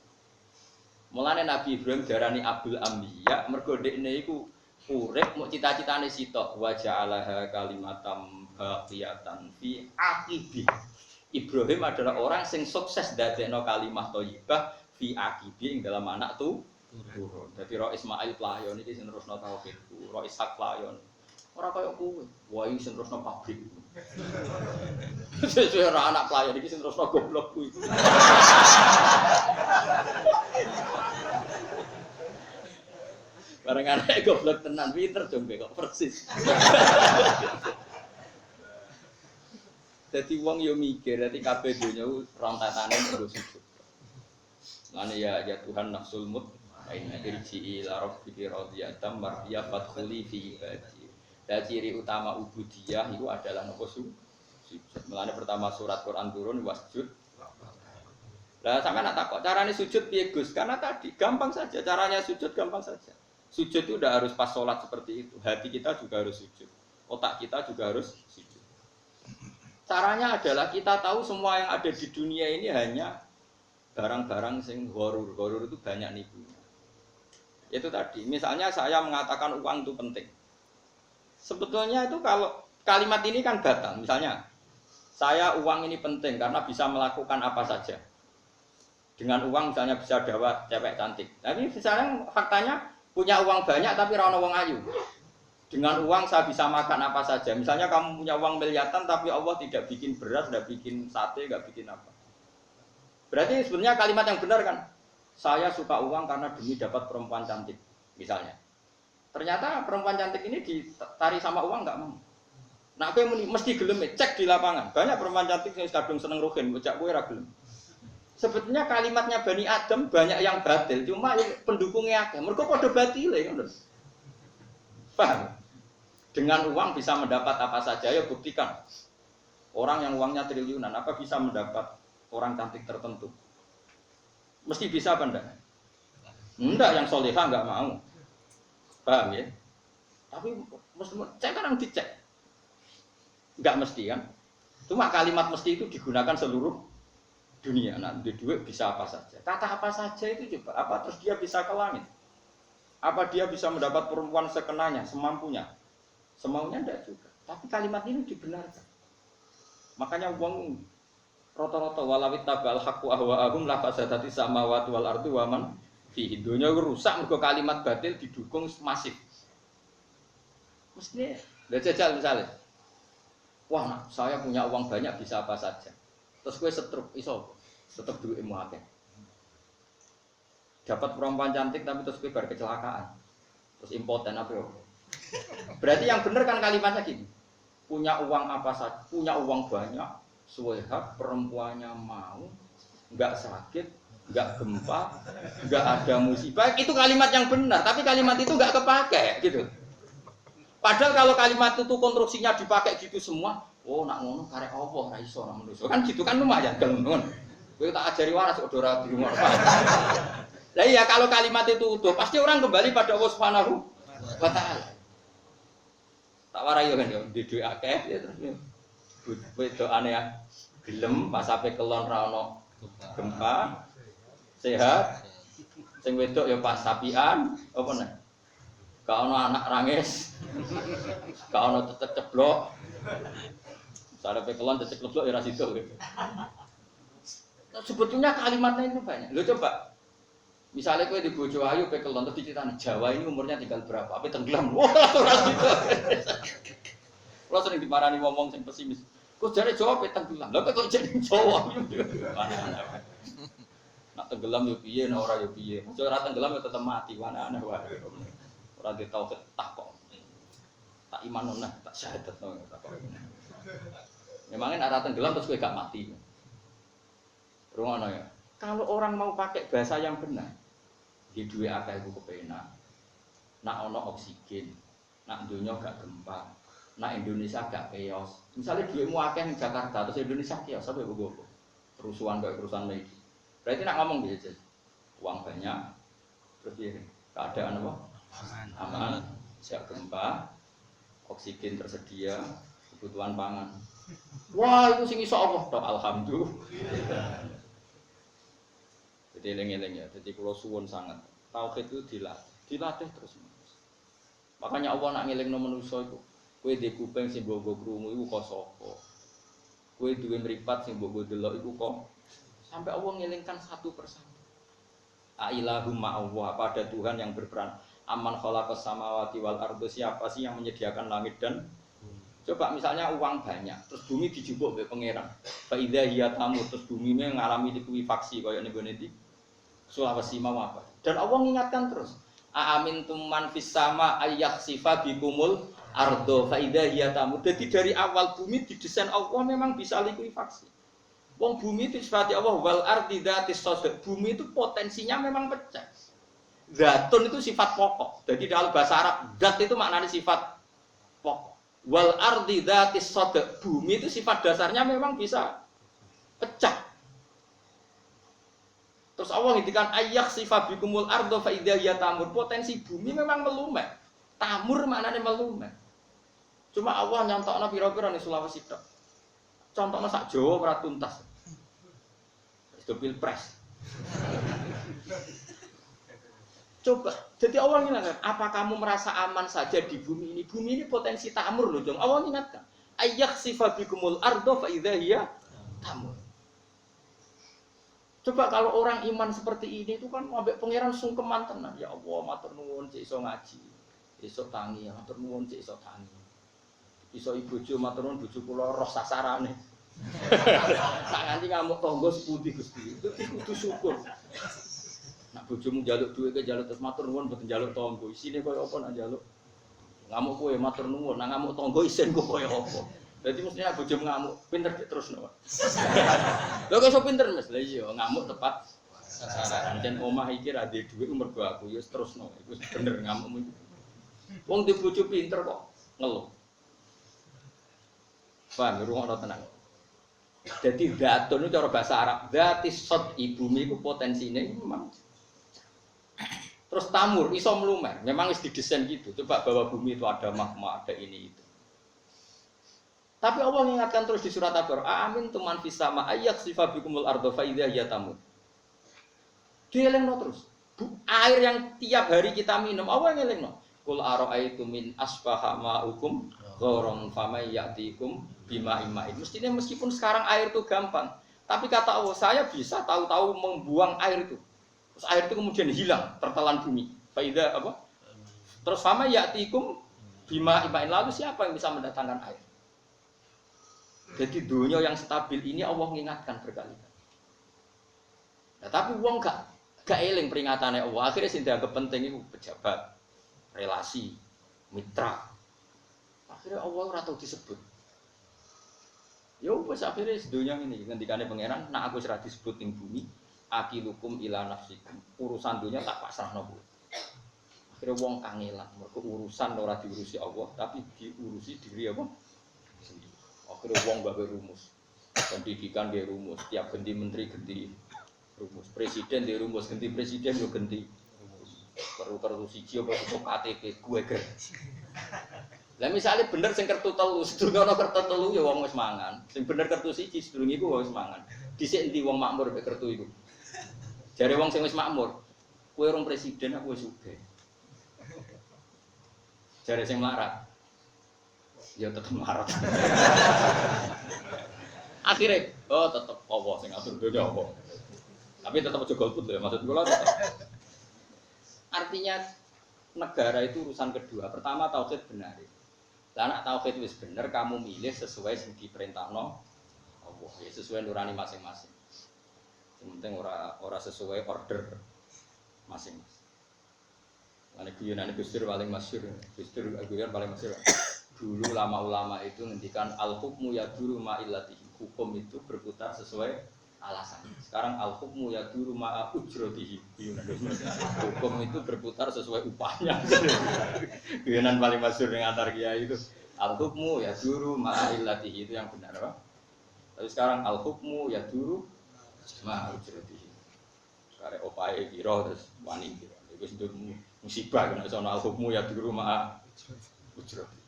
Mulane Nabi Ibrahim darani Abdul Anbiya mergo dekne iku urip muk cita-citane sitok wa ja'alaha kalimatam baqiyatan fi aqibi. Ibrahim adalah orang sing sukses dadekno kalimat thayyibah fi aqibi ing dalam anak turun. Dadi Ro Ismail playon iki sing terusno tauhidku, Ro Ishak playon. Ora kaya kowe, wae sing terusno pabrik. Sesuk ora anak playon iki sing terusno goblok kuwi. Bareng anak goblok tenan pinter jombe kok persis. Dadi wong yo mikir, dadi kabeh donya rontatane terus sujud. Lane ya Tuhan nafsul mut aina irji ila rabbiki radiyatan mardiya fadkhuli fi ibadi. Dan ciri utama ubudiyah itu adalah napa sujud. Mulane pertama surat Quran turun wasjud. Lah sampeyan nak takok carane sujud piye Gus? Karena tadi gampang saja, caranya sujud gampang saja. Sujud itu udah harus pas sholat seperti itu. Hati kita juga harus sujud. Otak kita juga harus sujud. Caranya adalah kita tahu semua yang ada di dunia ini hanya barang-barang sing gharur. Gharur itu banyak nipunya. Itu tadi, misalnya saya mengatakan uang itu penting. Sebetulnya itu kalau kalimat ini kan batal. Misalnya, saya uang ini penting karena bisa melakukan apa saja. Dengan uang misalnya bisa dapat cewek cantik. Tapi misalnya faktanya punya uang banyak tapi ra ono wong ayu. Dengan uang saya bisa makan apa saja. Misalnya kamu punya uang miliaran tapi Allah tidak bikin beras, tidak bikin sate, tidak bikin apa. Berarti sebenarnya kalimat yang benar kan? Saya suka uang karena demi dapat perempuan cantik, misalnya. Ternyata perempuan cantik ini ditarik sama uang nggak mau. Nah, aku mesti gelem cek di lapangan. Banyak perempuan cantik yang kadung seneng rohin, bocah kowe ra gelem. Sebetulnya kalimatnya Bani Adam banyak yang batil, cuma pendukungnya akeh. Mergo padha batile ngono. Paham? Dengan uang bisa mendapat apa saja, ya buktikan. Orang yang uangnya triliunan, apa bisa mendapat orang cantik tertentu? Mesti bisa apa enggak? Enggak, yang solehah enggak mau. Paham ya? Tapi mesti cek kan dicek. Enggak mesti kan? Cuma kalimat mesti itu digunakan seluruh dunia. Nah, di duit bisa apa saja. Kata apa saja itu coba. Apa terus dia bisa ke langit? Apa dia bisa mendapat perempuan sekenanya, semampunya? Semaunya enggak juga. Tapi kalimat ini dibenarkan. Makanya uang rata-rata walawit tabal haqqu ahwa'ahum la fasadati samawati wal ardi wa man fihi. Dunya rusak mergo kalimat batil didukung masif. Mestinya lha jajal misalnya. Wah, nah, saya punya uang banyak bisa apa saja. Terus gue setruk iso tetep duitmu akeh. Dapat perempuan cantik tapi terus gue bar kecelakaan. Terus impoten apa yo. Berarti yang benar kan kalimatnya gini. Punya uang apa saja, punya uang banyak, suwehat, perempuannya mau, nggak sakit, nggak gempa, nggak ada musibah. Itu kalimat yang benar, tapi kalimat itu nggak kepake, gitu. Padahal kalau kalimat itu konstruksinya dipakai gitu semua, oh nak ngono karek Allah ra iso nak manusa. Kan gitu kan lumayan kan. Kowe tak ajari waras kok ora dirungokno. Lah iya kalau kalimat itu utuh pasti orang kembali pada Allah Subhanahu wa taala. Tak warai yo kan yo di duwe akeh ya terus. Wedokane gelem pas ape kelon ra ono gempa sehat. Sing wedok ya pas sapian apa nek. Gak ono anak rangis. Gak ono tetek ceblok. Sare pe kelon tetek ceblok ya ra sido. Sebetulnya kalimatnya itu banyak. Lo coba misalnya kowe di bojo ayu pe kelon terus diceritani Jawa ini umurnya tinggal berapa? Ape tenggelam. Wah, ora sido. Kalau sering dimarani ngomong sing pesimis. Kok jare Jawa pe tenggelam. Lah kok jadi Jawa. Mana-mana. Nak tenggelam yo piye, nak ora yo piye. Aja ora tenggelam yo tetep mati, mana-mana wae. Ora ditau tak kok. Tak iman nona, tak syahadat nona tak kok. Memangnya ora tenggelam terus kowe gak mati. Rungono ya. Kalau orang mau pakai bahasa yang benar, di duwe akeh iku kepenak. Nak ono oksigen, nak donya gak gempa. Nak Indonesia gak chaos. Misalnya duitmu akeh ning Jakarta terus Indonesia chaos, apa ibu kerusuhan kayak kerusuhan lagi. Berarti nak ngomong gitu, uang banyak, terus ya keadaan apa? Aman, siap gempa, oksigen tersedia, kebutuhan pangan. Wah itu sing iso Allah, toh alhamdulillah. Jadi eleng-eleng ya, jadi kalau suwun sangat, tauhid itu dilatih terus. Makanya Allah nak ngelingno manusa iku, kowe di kuping sing mbok krungu iku kok sapa? Kowe duwe mripat sing mbok delok iku kok sampai Allah ngelingkan satu persatu. Ailahum ma'allah, pada Tuhan yang berperan. Aman khalaqas samawati wal ardo, siapa sih yang menyediakan langit dan coba misalnya uang banyak, terus bumi dijupuk oleh pangeran. Fa idza hiya tamut, terus bumi mengalami likuifaksi kaya ning gone iki. Sulawesi mau apa? Dan Allah mengingatkan terus. Aamintum man fis sama ayyakhsifa bikumul ardo fa idza hiya tamut. Jadi dari awal bumi didesain Allah memang bisa likuifaksi. Wong bumi itu sifat Allah wal ardi dzatis sadq. Bumi itu potensinya memang pecah. Zatun itu sifat pokok. Jadi dalam bahasa Arab zat itu maknanya sifat pokok. Wal ardi dzatis sadq. Bumi itu sifat dasarnya memang bisa pecah. Terus Allah ngintikan ayyak sifat bikumul ardo fa idza hiya tamur. Potensi bumi memang melumet. Tamur maknanya melumet. Cuma Allah nyontokno pira-pira ning Sulawesi tok. Contohnya sak Jawa ora tuntas. Itu pilpres. Coba, jadi Allah ingatkan, apa kamu merasa aman saja di bumi ini? Bumi ini potensi tamur loh, dong. Allah ingatkan, ayyak sifabikumul ardo fa idza hiya tamur. Coba kalau orang iman seperti ini itu kan ambek pangeran sungkeman tenan. Ya Allah, matur nuwun cek iso ngaji. Iso tangi, matur nuwun cek iso tangi. Iso ibojo matur nuwun bojo kula roh sasarane. Tak nganti ngamuk tangga sepundi Gusti. Itu kudu syukur. Nak bojomu njaluk dhuwit ke njaluk terus matur nuwun mboten njaluk tangga. Isine koyo apa nak njaluk? Ngamuk kowe matur nuwun, nak ngamuk tangga isin kok koyo apa. Dadi mestinya bojomu ngamuk pinter terusno. Lho kok iso pinter Mas? Lah iya ngamuk tepat sasaran. Jan omah iki ra duwe dhuwit mergo aku ya terusno. Iku bener ngamukmu. Wong di bojo pinter kok ngeluh. Paham ngrungokno tenang. Jadi datun itu cara bahasa Arab, dzatis sod bumi itu potensinya memang. Terus tamur iso melumer, memang wis didesain gitu. Coba bahwa bumi itu ada magma, ada ini itu. Tapi Allah mengingatkan terus di surat Al-Baqarah, amin tuman fis sama ayyak sifabikumul ardo fa idza hiya tamur. Dielengno terus. Air yang tiap hari kita minum, Allah ngelengno. Qul ara'aitum min asbaha ma'ukum ghaurun famay ya'tikum bima imain. Mestinya meskipun sekarang air itu gampang, tapi kata Allah saya bisa tahu-tahu membuang air itu. Terus air itu kemudian hilang tertelan bumi. Faida apa? Terus famay ya'tikum bima imain. Lalu siapa yang bisa mendatangkan air? Jadi dunia yang stabil ini Allah mengingatkan berkali-kali. Nah, tapi wong gak eling peringatannya Allah. Akhirnya sing dianggap penting itu pejabat, relasi, mitra. Akhirnya Allah ora tau disebut. Ya wis akhirnya sedunia ini ngendikane pangeran, nak aku ora disebut ning bumi, akilukum ila nafsikum. Urusan dunia tak pasrahno kowe. Akhirnya wong kangelan, mergo urusan ora diurusi Allah, tapi diurusi diri apa? Sendiri. Akhirnya wong gawe rumus. Pendidikan dia rumus, tiap ganti menteri ganti rumus, presiden dia rumus, ganti presiden yo ganti rumus. Perlu kartu siji apa cukup KTP gue ger. Lah misalnya bener sing kertu telu, sedurunge ana kertu telu ya wong wis mangan. Sing bener kertu siji sedurunge iku wis mangan. Dhisik endi wong makmur mek kertu iku. Jare wong sing wis makmur, kowe urung presiden aku wis sugih. Jare sing melarat. Ya tetep melarat. Akhirnya, oh tetep Allah sing ngatur dunya Allah. Tapi tetep aja golput ya, maksud kula tetep. Artinya negara itu urusan kedua. Pertama tauhid benar. Lah nek tauhid wis bener, kamu milih sesuai sing diperintahno Allah, ya sesuai nurani masing-masing. Yang penting ora sesuai order masing-masing. Ane guyonan Gus Dur paling masyhur. Gus Dur guyon paling masyhur. Dulu ulama-ulama itu ngendikan al-hukmu yaduru ma illatihi. Hukum itu berputar sesuai alasan. Sekarang al-hukmu yaduru ma ujratihi. Hukum itu berputar sesuai upahnya. Guyonan paling masyhur yang antar kiai itu al-hukmu yaduru ma illatihi, itu yang benar, Pak. Tapi sekarang al-hukmu yaduru ma ujratihi. Sekarang opae kira terus wani kira. Itu musibah kena sono al-hukmu yaduru ma ujratihi.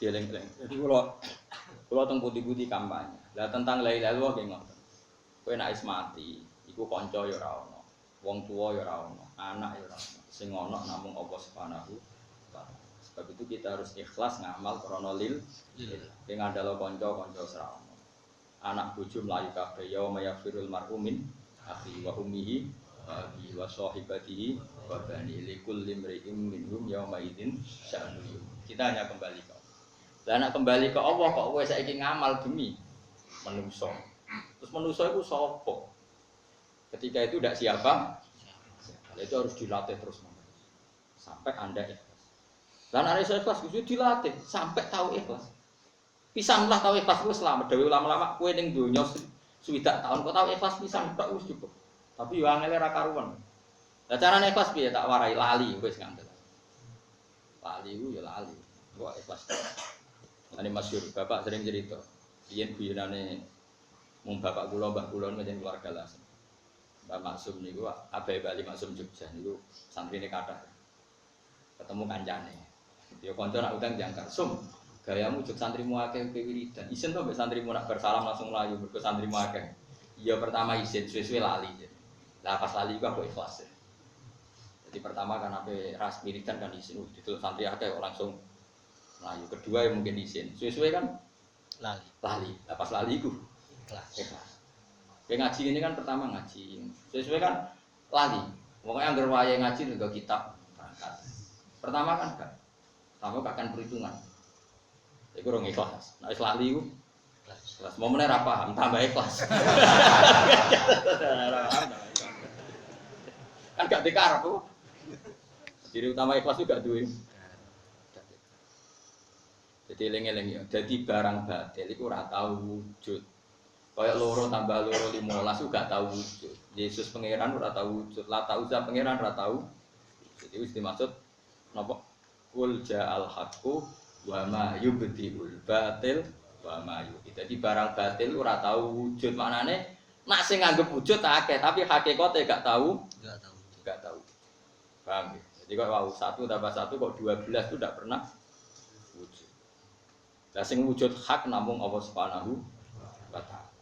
Geleng-geleng. Jadi kalau teng putih-putih kampanye. Lah tentang la ilaha illallah ki ngoten. Kowe nek wis mati, iku kanca ya ora ono, wong tuwa ya ora ono, anak ya ora ono. Sing ono namung Allah Subhanahu wa taala. Sebab itu kita harus ikhlas ngamal krana lil. Sing ngandalo kanca ora ono. Anak bojo mlayu kabeh ya mayafirul mar'u min akhi wa ummihi wa sahibatihi wa bani likul limri'im minhum yauma idzin sya'nu. Kita hanya kembali ke lah nek kembali ke Allah kok kowe saiki ngamal demi manusa. Terus manusa itu sapa? Ketika itu tidak siapa? Itu harus dilatih terus sampai Anda ikhlas. Lah nek iso ikhlas kudu dilatih sampai tahu ikhlas. Pisanlah tahu ikhlas ku selamat. Dewe ulama-ulama kowe ning donya swidak tahun kok tahu ikhlas pisan tok wis cukup. Tapi yo angel ra karuan. Lah carane ikhlas piye tak warai lali wis ngandel. Lali ku ya lali. Kok ikhlas. Ini masyhur, bapak sering cerita. Biyen guyonane mung bapak kula, mbah kula njenengan keluarga lah. Mbah Maksum niku abahe Bali Maksum Jogja niku santrine kathah. Ketemu kancane. Ya kanca nak utang jangkar, "Sum, gayamu jog santrimu akeh wiridan. Isin to mbek santrimu nak bersalam langsung mlayu mergo santrimu akeh." Ya pertama isin, suwe-suwe lali. Lah pas lali iku aku ikhlas. Jadi pertama kan ape ras wiridan kan isin, diteluk santri akeh kok langsung melayu. Kedua yang mungkin isin, suwe-suwe kan lali. Pas lali itu ikhlas. Kayak ngaji ini kan pertama ngaji, suwe-suwe kan lali. Pokoknya anggar waya ngaji juga kitab berangkat. Pertama kan enggak, tamu akan perhitungan. Itu orang ikhlas. Nah lali itu ikhlas. Mau mana paham, tambah ikhlas. Kan gak dikarep tuh. Jadi utama ikhlas juga duit. Jadi eling-eling ya, jadi barang batil itu ora tau wujud. Kayak loro tambah loro 15 itu gak tau wujud. Yesus pangeran ora tau wujud, Lata Uzza pangeran ora tau. Jadi wis dimaksud napa? Qul ja'al haqqu wa ma yubdiul batil wa ma yu'id. Jadi barang batil ora tau wujud. Maknane nak sing nganggep wujud akeh, tapi hakikate gak tau. Gak tau. Paham ya? Jadi kok wow, 1 tambah 1 kok 12 itu tidak pernah wujud. Lah sing wujud hak namung Allah Subhanahu wa taala.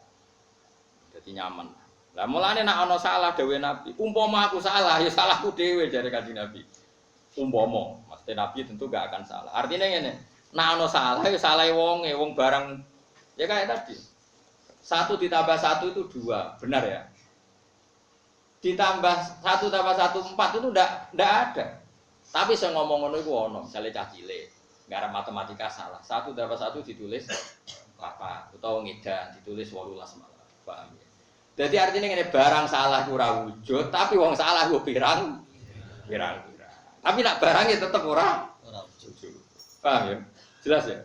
Dadi nyaman. Lah mulane nek ana salah dawuh Nabi, umpama aku salah ya salahku dhewe jare Kanjeng Nabi. Umpama, mesti Nabi tentu gak akan salah. Artinya ngene, nek ana salah ya salahe wonge, wong barang ya kayak tadi. 1 ditambah 1 itu 2, benar ya? Ditambah 1 tambah 1 4 itu ndak ada. Tapi saya ngomong ngono iku ono, misale cah cilik. Gara matematika salah. 1 tambah 1 ditulis 8 utawa ngedan ditulis 18 malah. Paham ya? Jadi artinya ngene barang salah ora wujud, tapi wong salah ku pirang. Tapi nak barangnya tetep ora wujud. Paham ya? Jelas ya?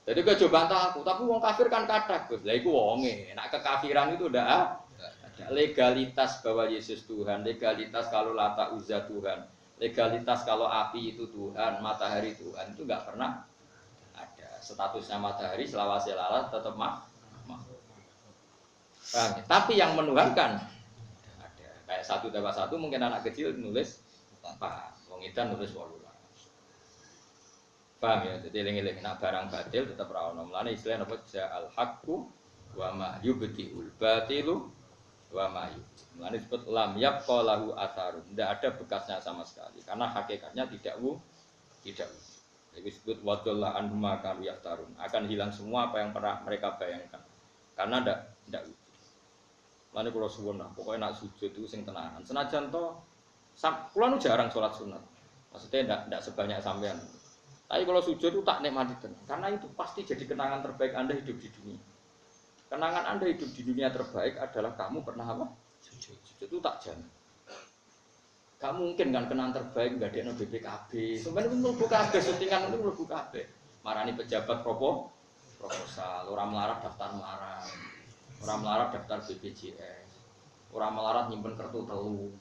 Jadi kok coba bantah aku, tapi wong kafir kan kathah, Gus. Lah iku wonge, nak kekafiran itu ndak ada legalitas bahwa Yesus Tuhan, legalitas kalau Lata Uzza Tuhan. Legalitas kalau api itu Tuhan, matahari Tuhan itu nggak pernah ada. Statusnya matahari selawase lalat tetap Paham ya? Tapi yang menuhankan ada. Kayak 1+1 mungkin anak kecil nulis 4, wong edan nulis 18. Paham ya? Jadi eling-eling nak barang batil tetap ra ono. Mulane istilah napa ja'al haqqu wa ma yubtiul batilu wa ma yubti. Mulane disebut lam yabqa lahu atharun. Tidak ada bekasnya sama sekali karena hakikatnya tidak tidak. Jadi disebut wadallah anhuma kanu yaftarun. Akan hilang semua apa yang pernah mereka bayangkan. Karena tidak wujud. Mulane kula suwun lah, pokoknya nak sujud itu sing tenanan. Senajan to kula nu jarang salat sunat. Maksudnya tidak sebanyak sampean. Tapi kalau sujud itu tak nikmati tenang, karena itu pasti jadi kenangan terbaik Anda hidup di dunia. Kenangan Anda hidup di dunia terbaik adalah kamu pernah apa? Sujud. Sujud itu tak jamin. Gak mungkin kan kenangan terbaik nggak ada BPKB. Sebenarnya itu mlebu kabeh, syutingan itu mlebu kabeh. Marani pejabat proposal, orang melarat daftar melarat, orang melarat daftar BPJS, orang melarat nyimpen kartu telu.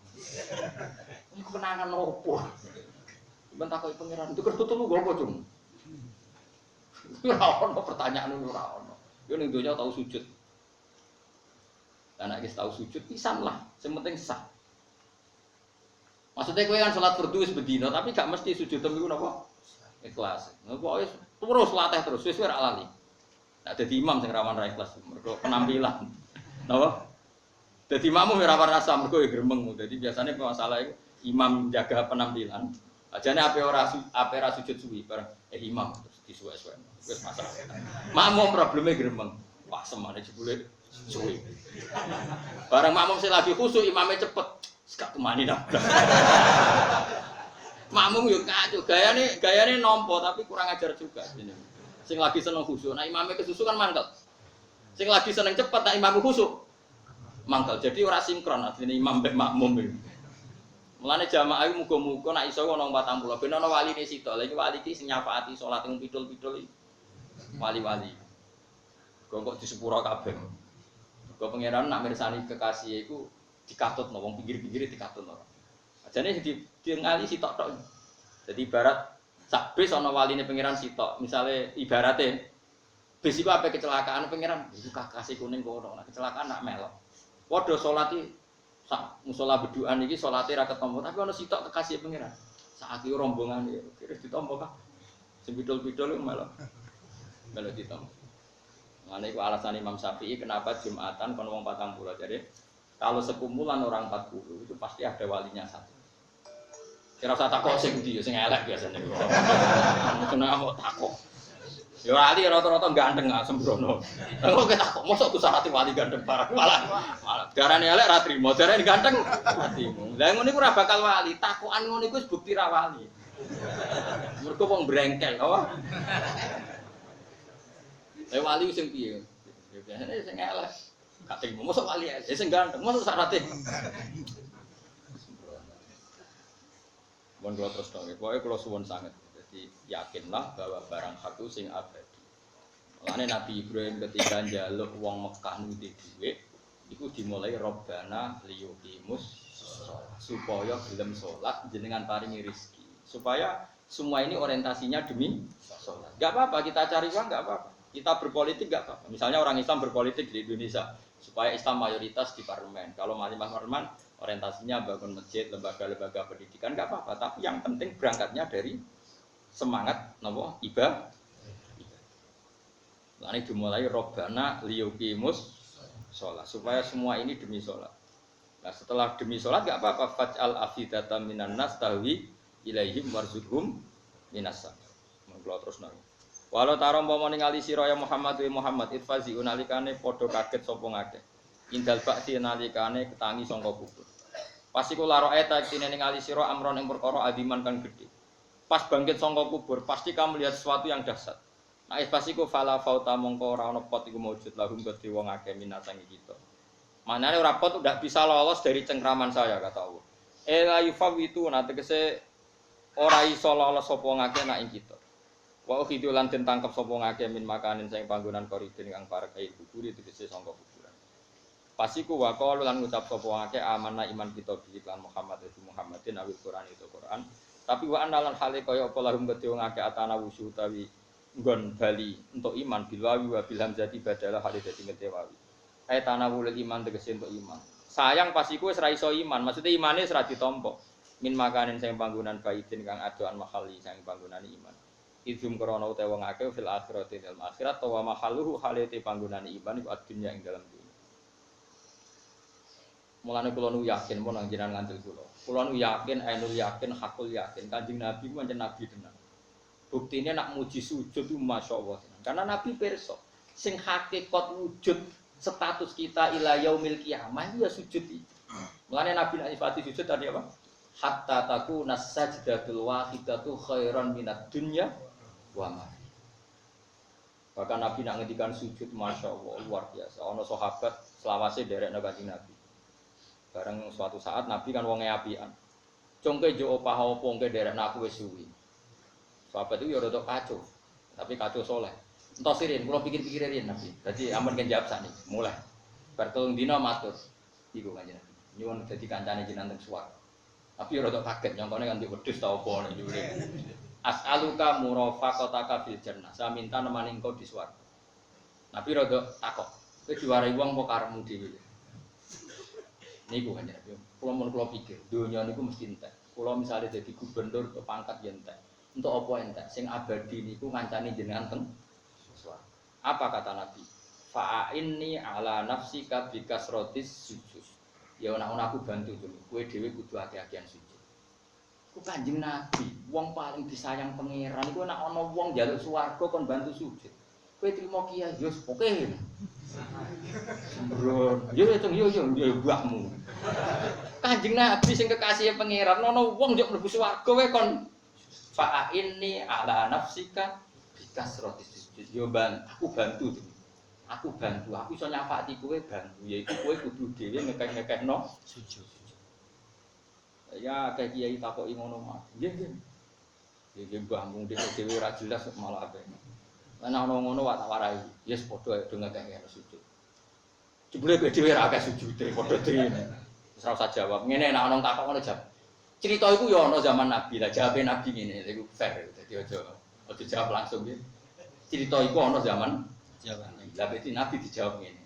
Ini kenangan opo? Ben takoki pangeran itu kertu telu gopo cung. Ora ono pertanyaan ora ono. Yo ning donya tau sujud. Lah nek wis tau sujud pisan lah, sing penting sah. Maksudnya kowe kan salat fardu wis bedino tapi gak mesti sujud iku napa? Ikhlas. Pokoke terus latih terus wis ora lali. Nek dadi imam sing rawan ra ikhlas mergo penampilan. Napa? Dadi makmum ora rasa mergo gremeng. Dadi biasanya masalah iku imam jaga penampilan. Ajane ape ora sujud suwi bareng imam terus disuwe-suwe. Wis masalah. Makmum probleme gremeng. Wah semane jebule suwi. Bareng makmum sing lagi khusyuk imame cepet. Gak kemani dah. Makmum yo kacau gayane nampa tapi kurang ajar juga ini. Sing lagi seneng khusyuk, nah imame kesusu kan mangkel. Sing lagi seneng cepet nah imam khusyuk mangkel. Jadi ora sinkron asline imam mbek makmum iki. Mulane jamaah iku muga-muga nek iso ana 40 ben ana waline sitok. Lah iki wali iki sing nyafaati salat ing pidul-pidul iki. Wali-wali. Kok disepuro kabeh. Kok pangeran nak mirsani kekasih iku dikatutno wong pinggir-pinggire dikatutno. Ajane diengali sitok tok. Jadi ibarat sak bis ana waline pangeran sitok. Misale ibarate bis iku ape kecelakaan pangeran iku kekasih kuning kono. Nah kecelakaan nak melok. Padha salat iki sak musala bedukan iki salate ra ketompo tapi ana sitok kekasih pangeran. Sak iki rombongan iki kira ditompo kah? Sing pidul-pidul iku melok ditompo. Mane iku alasan Imam Syafi'i kenapa Jumatan kon wong 40. Jadi kalau sekumpulan orang 40 itu pasti ada walinya satu. Kira usah takok sing ndi sing elek biasane. Kena kok takok. Ya wali rata-rata ganteng ah sembrono. Kok ketakok mosok tuh syarat wali ganteng barang malah darane elek ra trimo, darane ganteng ra trimo. Lah ngono iku ora bakal wali, takokan ngono iku wis bukti ra wali. Mergo wong brengkel apa? Lah wali sing piye? Ya biasane sing elek. Gak trimo mosok wali elek, sing ganteng mosok syarate. Mun kula terus dong, pokoke kula suwun sanget. Jadi yakinlah bahwa barang hak itu sing abadi. Mulane Nabi Ibrahim ketika njaluk wong Mekah nuti dhuwit, iku dimulai Robbana liyuqimus supaya gelem salat jenengan paringi rezeki. Supaya semua ini orientasinya demi salat. Enggak apa-apa kita cari uang enggak apa-apa. Kita berpolitik enggak apa-apa. Misalnya orang Islam berpolitik di Indonesia supaya Islam mayoritas di parlemen. Kalau malimah parlemen orientasinya bangun masjid, lembaga-lembaga pendidikan enggak apa-apa, tapi yang penting berangkatnya dari semangat napa ibadah. Lalu dimulai Robbana liyuqimus sholat supaya semua ini demi sholat. Nah setelah demi sholat enggak apa-apa faj'al afidata minan nas tahwi ilaihim warzuqhum minas sam. Monggo terus nang. Walau tarom pomo ningali sira ya Muhammad wa Muhammad itfazi unalikane padha kaget sapa ngakeh. Indal ba'ti nalikane ketangi sangka kubur. Pas iku laro eta tine ningali sira amron ing perkara adiman kang gedhe. Pas bangkit sangka kubur, pasti kamu lihat sesuatu yang dahsyat. Nah, pas iku fala fauta mongko ora ana pot iku maujud lahum kedhe wong akeh minasangi kita. Manane ora pot udah bisa lolos dari cengkraman saya kata Allah. La yufawitu tegese ora iso lolos sapa ngakeh nak ing kita. Wa ukhidu lan den tangkep sapa ngakeh min makanin sing panggonan koridin kang parek ae kubur tegese sangka kuburan. Pas iku wa qalu lan ngucap sapa ngakeh amanah iman kita bi lan Muhammadin awil Quran itu Quran. Tapi wa analan hale kaya apa lahum kedhe wong akeh atana wusu utawi nggon bali untuk iman bilwawi wa bil hamzati badalah hale dadi ngetewawi. tanawul iman tegese untuk iman. Sayang pas iku wis ra iso iman, maksudnya imane wis ra ditampa. Min makanin sing panggonan baidin kang adoan mahali sing panggonan iman. Izum krana utawa wong akeh fil akhirati dalam akhirat wa mahaluhu halite panggonan iman iku adunya ing dalam dunya. Mulane kula nu yakin mun jenengan ngandel kula. Kula nu yakin, ainul yakin, hakul yakin. Kanjeng Nabi ku pancen nabi tenan. Buktine nak muji sujud itu masyaallah. Karena Nabi pirsa sing hakikat wujud status kita ila yaumil qiyamah itu ya sujud itu. Mulane Nabi nak nyifati sujud tadi apa? Hatta takuna sajdatul wahidatu khairan minad dunya wa ma. Bahkan Nabi nak ngendikan sujud masyaallah luar biasa. Ana sahabat selawase derekno Kanjeng Nabi. Bareng suatu saat Nabi kan wonge apian. Congke jo opah opo ngke derekno aku wis suwi. Sahabat itu ya rada kacau. Tapi kacau soleh. Entos sirin, kula pikir-pikir riyen Nabi. Dadi ampun kan jawab sakniki. Mulai. Bar telung dina matur. Iku Kanjeng Nabi. Nyuwun dadi kancane jenengan teng suwarga. Tapi ya rada kaget nyongkone kan wedhus ta opo ngene. As'aluka murafaqataka fil jannah. Saya minta nemani engkau di swarga. Nabi rada takok. Kowe diwarai wong apa karepmu dhewe? Niku Kanjeng Nabi. Kula pikir, donya niku mesti entek. Kula misale dadi gubernur atau pangkat ya entek. Untuk apa entek? Sing abadi niku ngancani jenengan teng swarga. Apa kata Nabi? Fa'inni ala nafsika bikasrotis sujud. Ya ana aku bantu to. Kowe dhewe kudu akeh-akehan sujud. Ku Kanjeng Nabi, wong paling disayang pangeran iku nek ana wong njaluk swarga kon bantu sujud. Kowe trimo kiai yo oke. Sembrono. Yo mbahmu. Kanjeng Nabi sing kekasih pangeran ana wong njuk mlebu swarga kowe kon fa'inni ala nafsika bikasrotis sujud. Yo aku bantu to. Aku bantu, aku iso nyafati kowe bantu, yaiku kowe kudu dhewe ngekeh-ngekehno sujud. Ya kayak kiai takoki ngono mah. Nggih. Nggih mbahmu dhewe ora jelas malah ape. Lan ana ngono wae tak warai. Yes padha do ngekeh-ngekehno sujud. Jebule kowe dhewe ora akeh sujude padha dhewe. Wis ora usah jawab. Ngene nek ana takok ngono jawab. Cerita iku ya ana zaman Nabi lah, jawabe Nabi ngene, iku fair. Dadi aja jawab langsung nggih. Cerita iku ana zaman jawaban. Lah berarti Nabi dijawab ngene.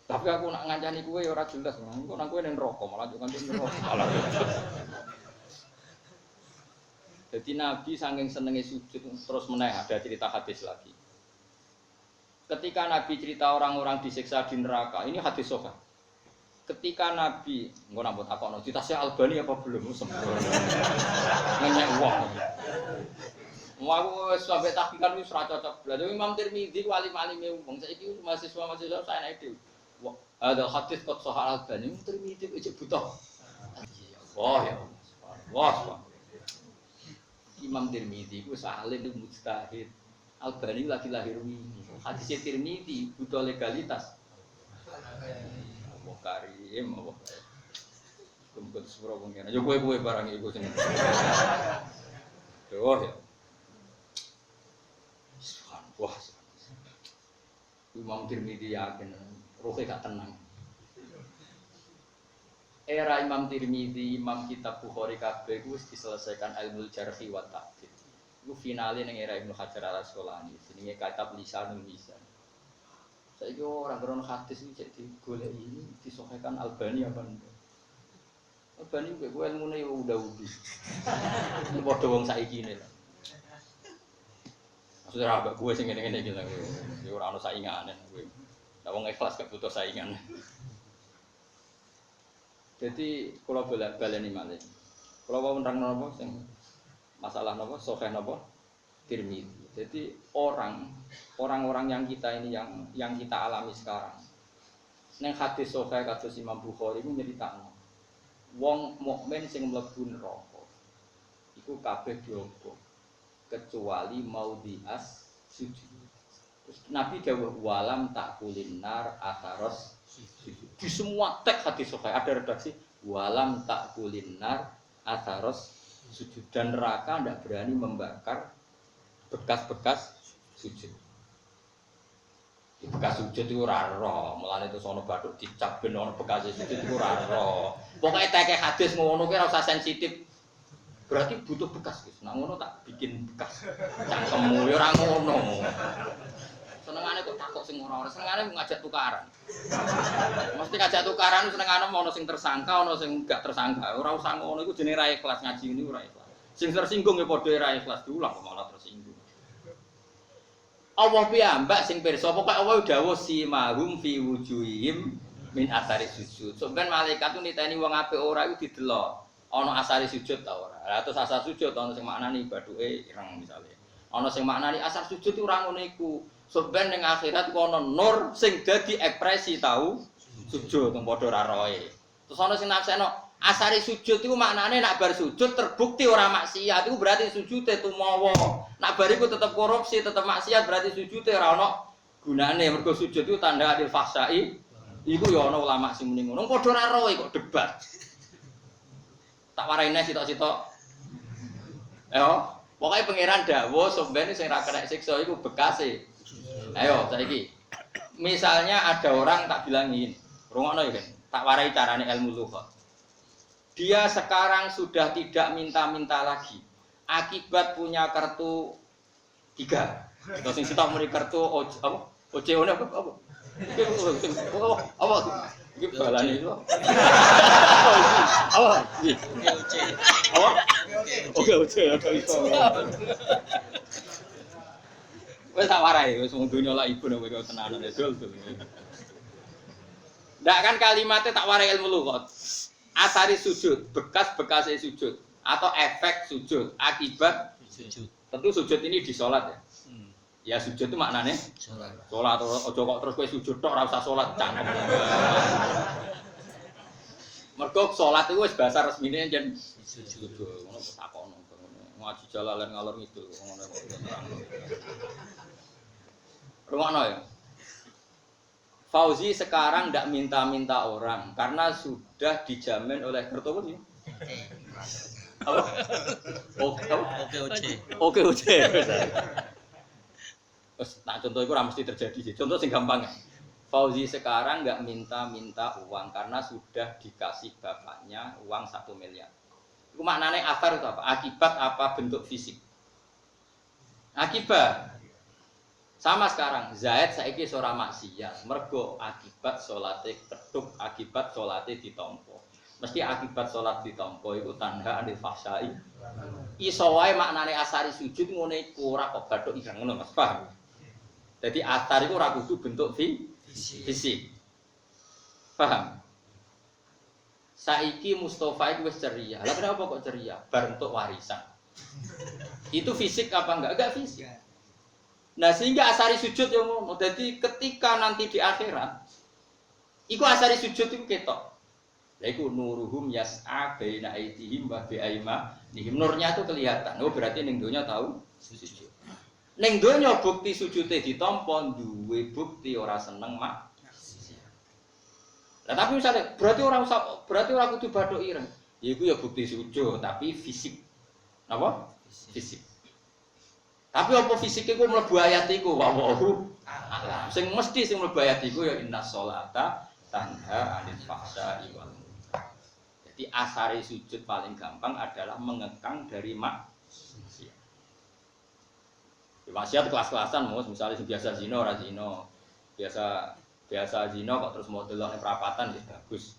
Tapi aku nak ngancani kowe ya ora jelas, engko nang kowe ning neraka malah yo kanthi neraka. Jadi Nabi saking senenge sujud terus meneh ada cerita hadis lagi. Ketika Nabi cerita orang-orang disiksa di neraka, ini hadis sahih. Ketika Nabi, engko nambah takokno, ditasih Albani apa belum sempurna. Ngenyek wong. Mau sampai tahqiqan wis ora cocok. Lah Imam Tirmidzi wali-walime wong saiki mahasiswa-mahasiswa saya itu. Wah, ada hadis kok sahal Albani Tirmidzi kok butuh. Oh ya. Wah. Imam Tirmidzi ku salim mujtahid. Albani lagi lahir wingi. Hadis Tirmidzi butuh legalitas. Allah karim Allah. Kumpul sepuro pengen. Yo kowe barang iku sing. Oh ya. Wah, Imam Tirmidzi yakin, rohnya gak tenang. Era Imam Tirmidzi, Imam Kitab Bukhari kabeh wis diselesaikan ilmu jarhi wa ta'dil. Iku finale ning era Ibnu Hajar Al-Asqalani, jenenge kitab Lisanul Mizan. Saiki ora krono hadis iki cek digoleki ini disahihkan Albani apa ndak. Albani kok ilmune yo udah-udah. Padha wong saiki ne. Sudah abak gue sing ngene-ngene iki lho. Ya ora ono saingane kowe. Lah wong ikhlas gak butuh saingan. Jadi kula baleni malih. Kula wau nerangno napa sing masalah napa sahih napa Tirmidzi. Jadi orang-orang yang kita ini yang kita alami sekarang. Ning hadis sahih kados Imam Bukhari iku nyeritakno. Wong mukmin sing mlebu neraka iku kabeh diobok kecuali mau dias sujud. Terus Nabi dawuh walam takulin nar atharos sujud. Di semua teks hadis sahih ada redaksi walam takulin nar atharos sujud, dan neraka tidak berani membakar bekas-bekas sujud. Bekas sujud itu ora ro, mulane itu sono bathuk dicap ben ono bekas sujud itu ora ro. Pokoke teke hadis ngono kuwi ora usah sensitif. Berarti butuh bekas guys. Nah ngono tak bikin bekas. Cangkemmu ya ora ngono. Senengane kok takok sing ora-ora, senengane ngajak tukaran. Mesti ngajak tukaran senengane ono sing tersangka, ono sing gak tersangka. Ora usah ngono iku jenenge ra ikhlas ngaji ini ora ikhlas. Sing tersinggung ya padha ra ikhlas diulang kok malah tersinggung. Allah piyambak sing pirsa, pokoke Allah dawuh simahum fi wujuhihim min atsari sujud. Sampeyan malaikat ku niteni wong apik ora iku didelok. Ana asari sujud ta ora. Lah terus asar sujud ana sing maknani baduke ireng misale. Ana sing maknani asar sujud ora ngono iku. Sampeyan ning akhirat ku ana nur sing dadi ekspresi tau sujud padha ra roe. Terus ana sing naksekno asari sujud iku maknane nak bar sujud terbukti ora maksiat iku berarti sujude tumawa. Nak bar iku tetep korupsi, tetep maksiat berarti sujude ora ana gunane. Mergo sujud iku tanda adil fahsyai. Iku ya ana ulama sing muni ngono. Padha ora roe kok debat. Tak waraine sitok-sitok. Ayo, pokoke pangeran dawuh sampeyan sing ra kena siksa iku bekase. Ayo saiki. Misalnya ada orang tak bilangin, rungokno ya kan. Tak warai carane ilmu lughat. Dia sekarang sudah tidak minta-minta lagi. Akibat punya kartu 3. Terus sing sitok muni kartu apa? OCO apa? Apa? Iki balane itu. Apa? Apa? Oke, ada iso. Wes tak warai, wis wong donya lak ibu nek kowe tenanan dol. Ndak kan kalimatnya tak warai ilmu lughat. Asari sujud, bekas-bekas sujud atau efek sujud, akibat sujud. Tentu sujud ini di sholat ya. Ya sujud itu maknanya sholat. Sholat ojo kok terus kowe sujud tok ora usah sholat cangkem. Mergo sholat itu wis bahasa resmine jen sujud. Ngono kok takono. Ngaji jalalan ngalor ngidul ngono kok. Rumakno ya. Fauzi sekarang tidak minta-minta orang karena sudah dijamin oleh Kertopun ya. Oke. Nah contoh itu mesti terjadi sih. Contoh sing gampang ya. Fauzi sekarang nggak minta-minta uang karena sudah dikasih bapaknya uang 1 miliar. Itu maknanya asar itu apa? Akibat apa bentuk fisik? Akibat. Sama sekarang, Zaid saiki ora maksiat, mergo akibat salate keduk, akibat salate ditampa. Mesti akibat salat ditampa iku tanda anil fahsyai. Iso wae maknane asari sujud ngene iku ora kok bathuk ireng ngono Mas, paham? Jadi asar iku ora kudu bentuk fisik. Paham? Saiki Mustofa itu wis ceria. Lah kenapa kok ceria? Bar entuk warisan. Itu fisik apa enggak? Enggak fisik. Nah sehingga asari sujud yang ngono. Jadi ketika nanti di akhirat, iku asari sujud itu ketok. Lah iku nuruhum yas'a baina aydihim wa bi aymanihim. Nurnya itu kelihatan. Oh berarti ning donya tahu sujud. Ning donya bukti sujude ditampa duwe bukti ora seneng mak. Lah tapi misalnya berarti ora kudu bathuk ireng. Ya iku ya bukti sujud tapi fisik. Napa? Fisik. Tapi apa fisik iku mlebu ayat iku wallahu a'lam. Sing mesti sing mlebu ayat iku ya innas sholata tanha 'anil fahsya'i wal munkar. Jadi asari sujud paling gampang adalah mengekang dari maksiat. Maksiat kelas-kelasan Mus, misalnya biasa zina ora zina. Biasa zina kok terus mau delok ning perapatan ya bagus.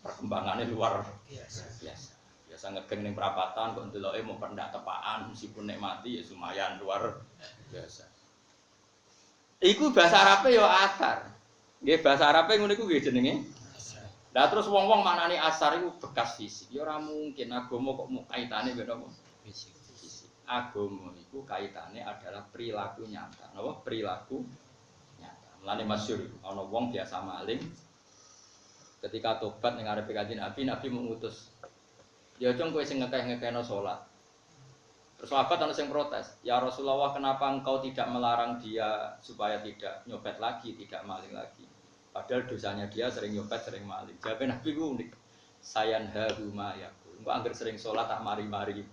Perkembangannya luar biasa. Biasa ngegeng ning perapatan kok ndeloke mau pendak tepaan meskipun nek mati ya lumayan luar biasa. Iku bahasa Arabe ya asar. Nggih bahasa Arabe ngono iku nggih jenenge asar. Lah terus wong-wong maknane asar iku bekas fisik. Ya ora mungkin agama kok mau kaitane ben apa? Fisik. Agama iku kaitane adalah perilaku nyata. Napa? Perilaku nyata. Mulane masyhur ana wong biasa maling ketika tobat ning ngarepe Kanjeng Nabi mengutus ya cung kowe sing ngekeh-ngekehno salat. Terus sahabat ana sing protes, "Ya Rasulullah, kenapa engkau tidak melarang dia supaya tidak nyopet lagi, tidak maling lagi? Padahal dosanya dia sering nyopet, sering maling." Jawab Nabi ku unik. Sayanhahu ma yaqul. Engko anggere sering salat tak mari-mari.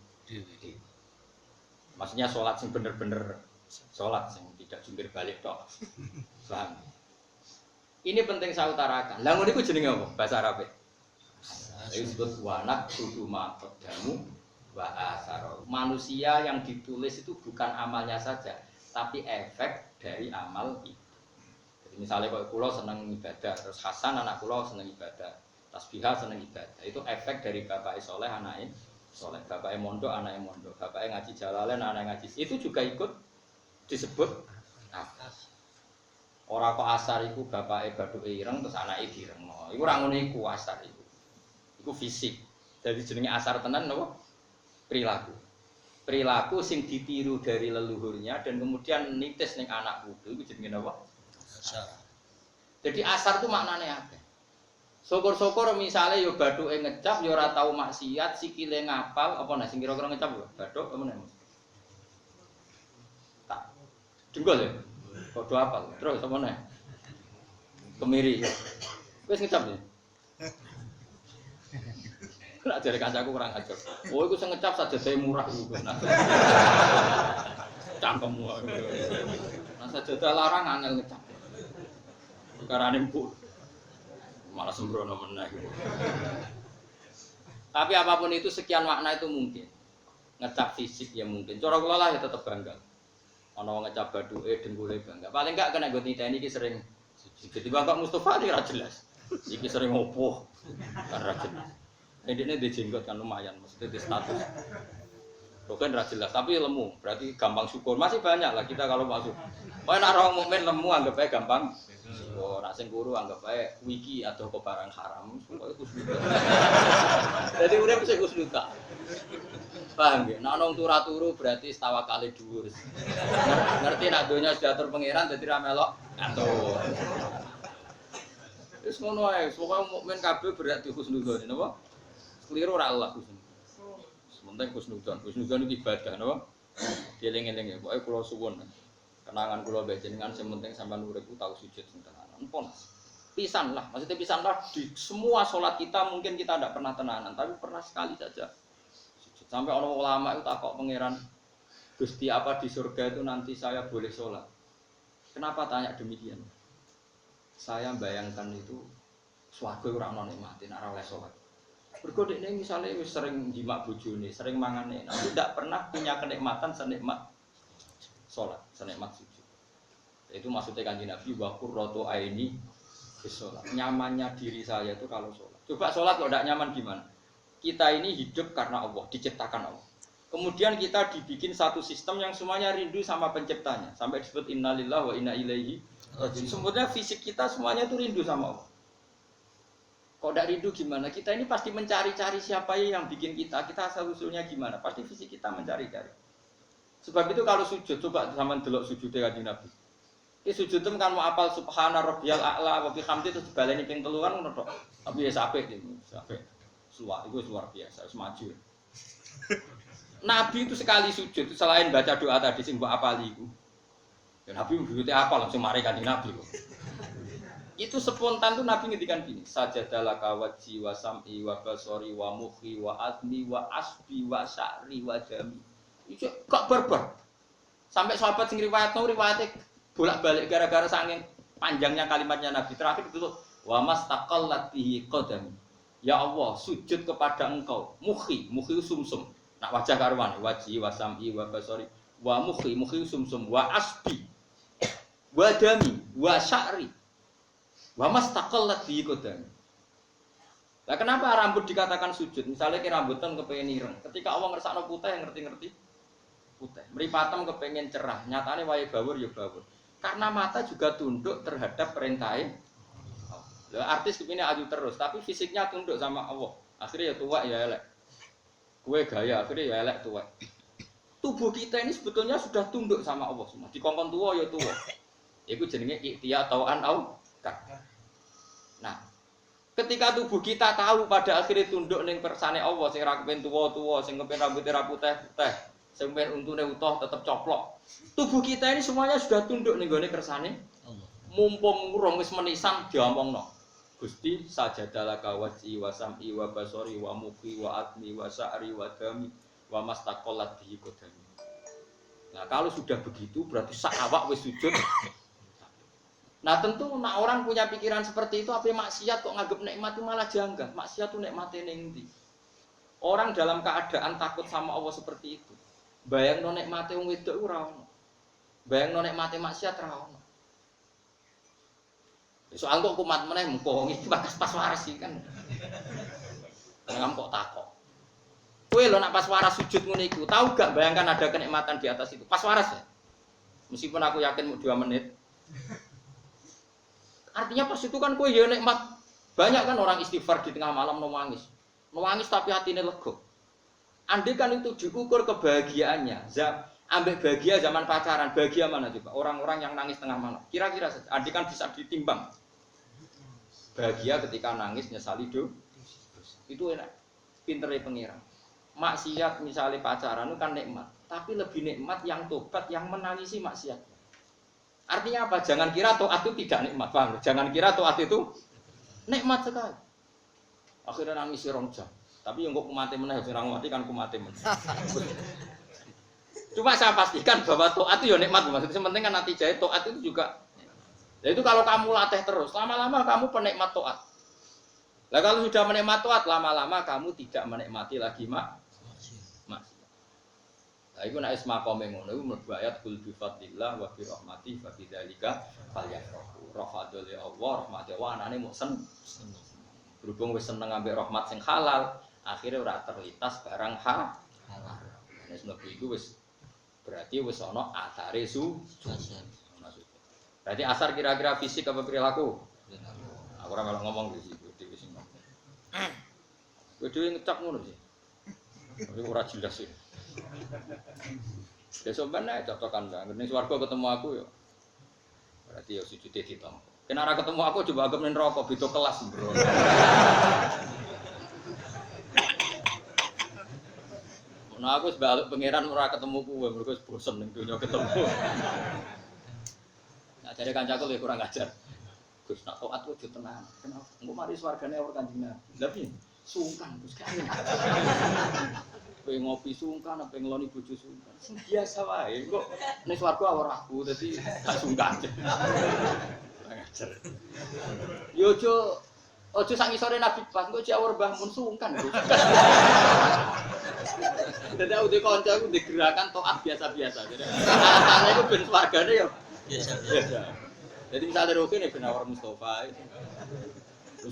Maksudnya salat sing bener-bener salat sing tidak jungkir balik tok. Paham? Ini penting saya utarakan. Lah ngono iku jenenge apa? Bahasa Arab. Disebut wanak kudu maqaddamu wa asar. Manusia yang ditulis itu bukan amalnya saja, tapi efek dari amal itu. Misalnya kalau kula seneng ibadah, terus Hasan anak kula seneng ibadah, Tasbihah seneng ibadah. Itu efek dari bapake soleh anake soleh, bapake mondok anake mondok, bapake ngaji Jalalain anake ngaji. Itu juga ikut disebut atas. Ora kok asar iku bapake bathuke ireng terus anake direngno. Iku ora ngono iku asar iku. Iku fisik. Jadi jenenge asar tenan napa? Perilaku. Perilaku sing ditiru dari leluhurnya dan kemudian nitis ning anak putu iku jenenge napa? Asar. Jadi asar itu maknanya apa? Syukur-syukur misalnya yo bathuke ngecap yo ora tau maksiat, sikile ngapal apa nah sing kira-kira ngecap lho, bathuk apa meneh? Tak. Denggol ya? Padha apal. Terus apa meneh? Kemiri. Wis ngecap ya? Lah jare kancaku kurang ajar. Oh iku sing ngecap sajadahe murah iku. Cangkemmu. Nah sajadah larang angel ngecap. Perkarane empuk. Malah sembrono meneh. Tapi apapun itu sekian makna itu mungkin. Ngecap fisik ya mungkin. Cara kula lah ya tetep bangga. Ana wong ngecap bathuke dengkule bangga. Paling enggak kena nggo niteni iki sering. Jadi Bapak Mustafa iki ora jelas. Iki sering opo? Ora jelas. Ini di jenggot kan lumayan, maksudnya di status. Bukan ora jelas, tapi lemu. Berarti gampang syukur. Masih banyak lah kita kalau masuk. Kau nak orang mukmin lemu anggap aja gampang. Oh, nak sing guru anggap aja wiki atau ke barang haram. Pokoknya kusnuka. Jadi udah bisa kusnuka. Paham ya? Nak nong turu berarti setawa kali dhuwur. Ngerti nak donya sudah atur pangeran dadi ra melok atur. Wis ngono ae, pokoke mukmin kabeh berarti husnudzon, napa? Keliru ora Allah husnul. Sementing husnudzon. Husnudzon iki ibadah, napa? Dieling-eling ya, pokoke kula suwun. Kenangan kula mbek jenengan sing penting sampean urip ku tau sujud sing tenanan. Pun pisan lah, maksudnya pisan lah di semua salat kita mungkin kita tidak pernah tenanan, tapi pernah sekali saja. Sujud. Sampai orang ulama itu takok pangeran, Gusti apa di surga itu nanti saya boleh sholat? Kenapa tanya demikian? Saya bayangkan itu swarga ora ono nikmate nek ora oleh salat. Mergo dekne misale wis sering jimak bojone, sering mangane, tapi tidak pernah punya kenikmatan senikmat salat, senikmat sujud. Itu maksudnya Kanjeng Nabi wa qurratu aini bis salat. Nyamannya diri saya itu kalau salat. Coba salat kok tidak nyaman gimana? Kita ini hidup karena Allah, diciptakan Allah. Kemudian kita dibikin satu sistem yang semuanya rindu sama penciptanya. Sampai disebut innalillahi wa inna ilaihi raji'un. Sebenarnya fisik kita semuanya itu rindu sama Allah. Kok tidak rindu gimana? Kita ini pasti mencari-cari siapa yang bikin kita. Kita asal-usulnya gimana? Pasti fisik kita mencari-cari. Sebab itu kalau sujud, coba sama delok sujudnya Kanjeng Nabi. Ini sujud itu kan mau apal subhana rabbiyal a'la wa bihamdi terus dibaleni ping 3 kan ngono tok. Tapi ya sampai itu, sampai suwak itu luar biasa, semaju. Nabi itu sekali sujud selain baca doa tadi sing mbok apali iku. Ya Nabi mbuyote apal langsung mari Kanjeng Nabi kok. Itu spontan tuh Nabi ngendikan gini, sajadalaka wajhi wa sam'i wa basari wa mukhi wa azmi wa asbi wa sya'ri wa jami. Itu kok barbar. Sampai sahabat sing riwayate bolak-balik gara-gara saking panjangnya kalimatnya Nabi terakhir itu wa mastaqallat bihi qadami. Ya Allah, sujud kepada Engkau. Mukhi sumsum. Nak wajah karuan, wajhi wa sam'i wa basari wa mukhi sumsum wa asbi wa dami wa sya'ri wa mastaqallat bihi qadami. Lah kenapa rambut dikatakan sujud? Misalnya ke rambutan kepengen ireng. Ketika Allah ngersakno putih yang ngerti-ngerti putih. Mripatem kepengen cerah, nyatane wae bawur ya bawur. Karena mata juga tunduk terhadap perintahnya. Artis kepingin aju terus, tapi fisiknya tunduk sama Allah. Akhirnya ya tua ya elek. Kue gaya akhirnya ya elek tua. Tubuh kita ini sebetulnya sudah tunduk sama Allah semua. Dikongkon tua ya tua. Itu jenenge ikhtiar tauan au. Nah, ketika tubuh kita tahu pada akhirnya tunduk ning kersane Allah, sing ra kepen tua-tua, sing kepen rambutnya ra putih-putih, sing kepen untune utuh tetep coplok. Tubuh kita ini semuanya sudah tunduk ning gone kersane Allah. Mumpung urung wis menisan diomongno. Gusti sajadalaka wajhi wa sam'i wa basari wa mukhi wa atmi wa sya'ri wa dami wa mastaqallat bihi qadami. Nah, kalau sudah begitu berarti sak awak wis sujud. Nah, tentu nak orang punya pikiran seperti itu apa maksiat kok nganggep nikmat itu malah janggal. Maksiat itu nikmate ning ndi? Orang dalam keadaan takut sama Allah seperti itu. Bayangno nikmate wong wedok ora ono. Bayangno nikmate maksiat ora ono. Soal kok kumat meneh mengko iki pas waras iki kan. Ngam kok takok. Kowe lho nak pas waras sujud ngene iku, tahu gak bayangkan ada kenikmatan di atas itu. Pas waras ya. Meskipun aku yakin mau 2 menit. Artinya pas itu kan kowe ya nikmat. Banyak kan orang istighfar di tengah malam nangis. Nangis tapi hatine lega. Andai kan itu diukur kebahagiaannya. Ambek bahagia zaman pacaran, bahagia mana coba? Orang-orang yang nangis tengah malam. Kira-kira saja, andai kan bisa ditimbang. Bahagia ketika nangis nyesali do. Itu enak. Pintere pengira. Maksiat misalnya pacaran itu kan nikmat, tapi lebih nikmat yang tobat yang menangisi maksiat. Artinya apa? Jangan kira taat itu tidak nikmat, paham? Jangan kira taat itu nikmat sekali. Akhirnya nangis 2 jam. Tapi yang kok kumate meneh orang mati kan kumate meneh. Cuma saya pastikan bahwa taat itu ya nikmat, maksudnya penting kan nanti jahit taat itu juga. Ya itu kalau kamu latih terus, lama-lama kamu penikmat taat. Lah kalau sudah menikmati taat, lama-lama kamu tidak menikmati lagi maksiat. Lah iku nek isma qome ngono iku mlebu ayat kul bi fadlillah wa bi rahmati fa bidzalika falyafrahu. Rahmatul Allah, rahmate wa anane mok seneng. Berhubung wis seneng ambek rahmat sing halal, akhirnya ora terlintas barang halal. Nek mlebu iku wis berarti wis ana asare berarti asar kira-kira fisik apa perilaku? Aku ora melok ngomong di situ. Kowe ngecap ngono sih. Tapi ora jelas sih. Besok mana cocokan bang. Ning swarga ketemu aku yo. Berarti yo sujude ditampa. Kenara ketemu aku coba anggap ning neraka beda kelas, Bro. Nah aku sebalik pangeran ora ketemu kowe, mergo bosen ning donya ketemu. Nah jare kancaku lho kurang ajar. Gus nak taat kudu tenan. Kenapa? Engko mari swargane ora Kanjeng Nabi. Lah piye? Sungkan Gus kan. Kowe ngopi sungkan apa ngeloni bojo sungkan. Sing biasa wae. Kok ning swarga ora aku dadi gak sungkan. Ngajar. Yo ojo sak ngisore Nabi pas engko jawur Mbah Mun sungkan Gus. Dadi aku kanca aku digerakan taat biasa-biasa. Jadi alasannya iku ben swargane yo biasa. Jadi misalnya Roke nih benar Mustafa itu,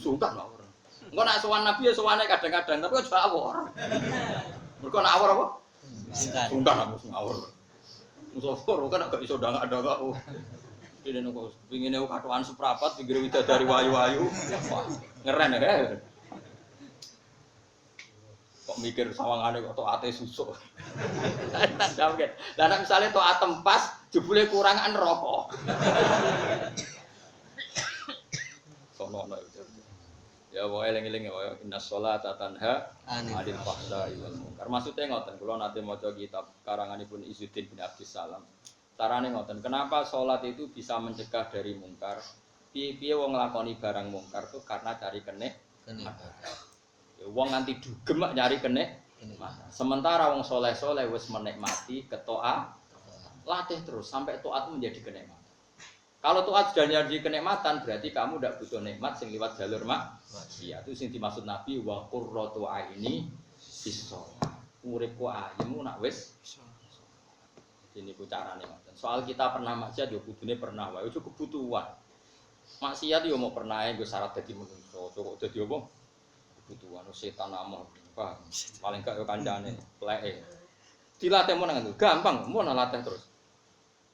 sungkan lah orang. Enggak nak sowan Nabi ya sowannya kadang-kadang, tapi juga awor. Mereka nak awor apa? Sungkan lah musuh awor. Mustafa Roke nak gak iso ada kau. Ini nunggu, pinginnya katuan seprapat, pinggir wida dari wayu-wayu, ngeren ya. Kok mikir sawangannya kok toate susuk. Dan misalnya toat tempas, jebule kurangan rokok. Sono itu. Ya wae eling-eling ya innas sholata tanha 'anil fahsya'i wal munkar. Maksudnya ngoten, kula nate maca kitab karanganipun Izzuddin bin Abdissalam. Carane ngoten, kenapa sholat itu bisa mencegah dari mungkar? Piye-piye wong nglakoni barang mungkar itu karena cari kenikmatan. Wong nganti dugem nyari kenikmatan. Sementara wong soleh-soleh wis menikmati ketoa, latih terus sampai taat menjadi kenikmatan. Kalau taat sudah jadi kenikmatan berarti kamu tidak butuh nikmat sing liwat jalur maksiat. Itu sing dimaksud Nabi wa qurratu aini bis-shalah. Uripku ayem nak wis. Ini ku carane ngoten. Soal kita pernah maksiat yo kudune pernah wae, itu kebutuhan. Maksiat yo mau pernah nggo syarat dadi manungsa, kok dadi apa? Kebutuhan setan amah. Paham? Paling gak yo kancane pleke. Dilatih mau nang gampang, mau latih terus.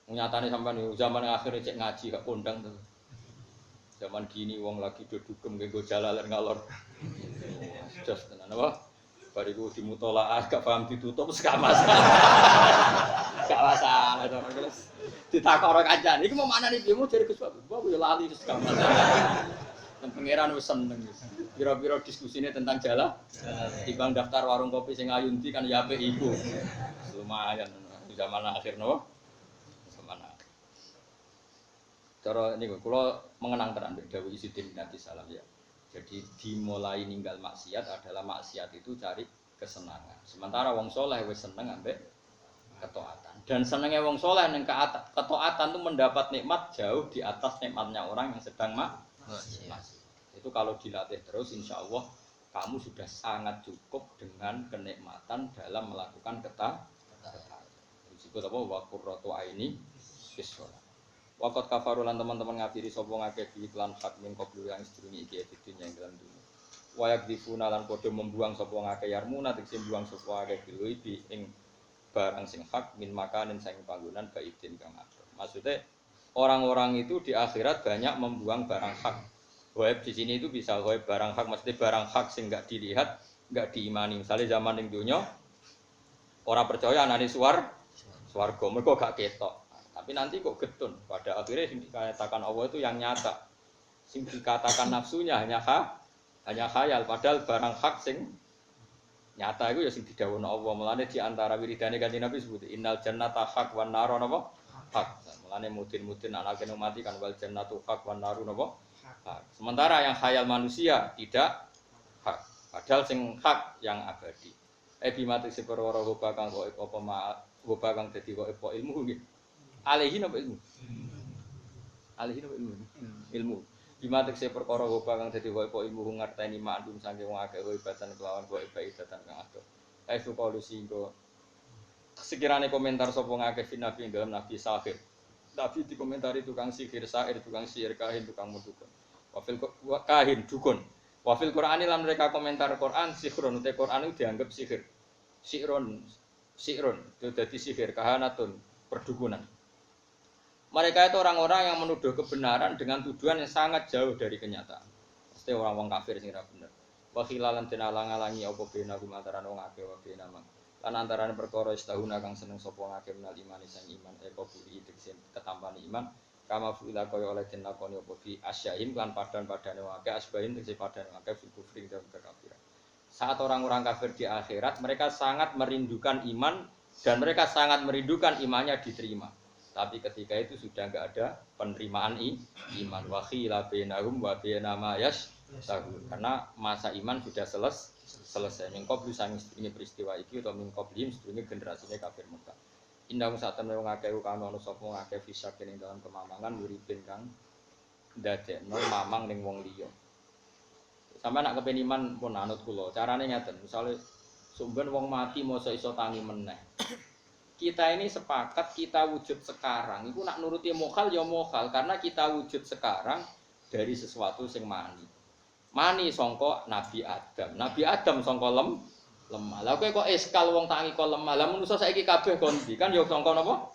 Nyatane sampean yo zaman akhir cek ngaji gak kondang terus. Zaman gini wong lagi do dugem nggo jalalan ngalor. Jos tenan apa? Bariku dimutolaah gak paham ditutup wis gak masalah. Gak masalah terus. Ditakok kancane iki mau manani piye mu jare Gus Bapak yo lali wis gak masalah. Dan pangeran wis seneng wis. Pira-pira diskusine tentang jalan. Dibang daftar warung kopi sing ayunti kan ya apik iku. Lumayan zaman akhir no. Zaman akhir. Cara niku kula mengenang tenan dawuh Izzuddin bin Abdissalam ya. Jadi dimulai ninggal maksiat adalah maksiat itu cari kesenangan. Sementara wong soleh wis seneng ambek ketaatan. Dan senengnya wong soleh ning ketaatan itu mendapat nikmat jauh di atas nikmatnya orang yang sedang maksiat. Itu kalau dilatih terus insya Allah kamu sudah sangat cukup dengan kenikmatan dalam melakukan ketaatan. Disebut apa? Wa qurratu aini bis-shalah. Wakot kafarulan teman-teman ngafiri sapa ngakeh bi iklan hak min qablu yang sedurunge iki di dunya ing dalam dunya. Wayak difuna lan padha membuang sapa ngakeh yarmuna tegese buang sapa ngakeh biluibi ing barang sing hak min makanin sing panggonan baidin kang adoh. Maksudnya orang-orang itu di akhirat banyak membuang barang hak. Goib di sini itu bisa goib barang hak, maksudnya barang hak sing enggak dilihat, enggak diimani. Misalnya zaman ning dunya orang percaya anane swarga mergo gak ketok. Tapi nanti kok getun. Pada akhirnya yang dikatakan Allah itu yang nyata. Sing dikatakan nafsunya hanya khayal. Padahal barang hak sing nyata itu ya sing didhawuhna Allah. Mulane di antara wiridane Kanjeng Nabi sebut innal jannata haq wan nar napa? Haq. Mulane mudin anak kene mati kan wal jannatu haq wan naru napa? Haq. Sementara yang khayal manusia tidak hak. Padahal sing hak yang abadi. Bimati seperwara goba kang kok apa ma goba kang dadi kok ilmu nggih. Alihin apa ilmu? Alihin apa ilmu? Ilmu. Bima tekse perkara goba kang dadi wae ilmu ngerteni ma'dum saking wong akeh ibatan kelawan wae ibatan kang adoh. Kaifu qalu singgo sekirane komentar sapa ngakeh fi nabi dalam nabi sahir. Nabi dikomentari tukang sihir, sair, tukang sihir, kahin, tukang mudukun. Wafil kahin dukun. Wafil Qur'an lan mereka komentar Qur'an sihron te Qur'an itu dianggap sihir. Sihron itu dadi sihir kahanatun perdukunan. Mereka itu orang-orang yang menuduh kebenaran dengan tuduhan yang sangat jauh dari kenyataan. Pasti orang-orang kafir sing ora bener. Wa khilalan den alang-alangi apa bena gum antarané wong akeh wa bena man. Lan antarané perkara istahuna kang seneng sapa ngakeh menal iman sang iman qabuli tegese ketampane iman kama fuila kaya oleh den lakoni apa bi asyain lan padan-padane wong akeh asbahin tegese padan wong akeh fil kufri dan kekafiran. Saat orang-orang kafir di akhirat mereka sangat merindukan iman dan mereka sangat merindukan imannya diterima. Tapi ketika itu sudah enggak ada penerimaan iman wa khila bainahum wa baina ma yashtahun. Karena masa iman sudah selesai. Mingkoblu sang ini peristiwa iki atau mingkoblihim sedurunge generasine kafir Mekah. Indah saten wong akeh kang ana sapa ngakeh fisak ning dalam kemamangan wiripin kang ndadekno mamang ning wong liya. Sampai nak kepen iman pun anut kula. Carane ngeten, misale sumben wong mati mosok iso tangi meneh. Kita ini sepakat kita wujud sekarang itu nak nuruti mokhal ya mokhal karena kita wujud sekarang dari sesuatu sing mani sangka Nabi Adam sangka lemah lha kowe kok eskal wong tangi kok lemah lha manusa saiki kabeh kondi kan ya sangka napa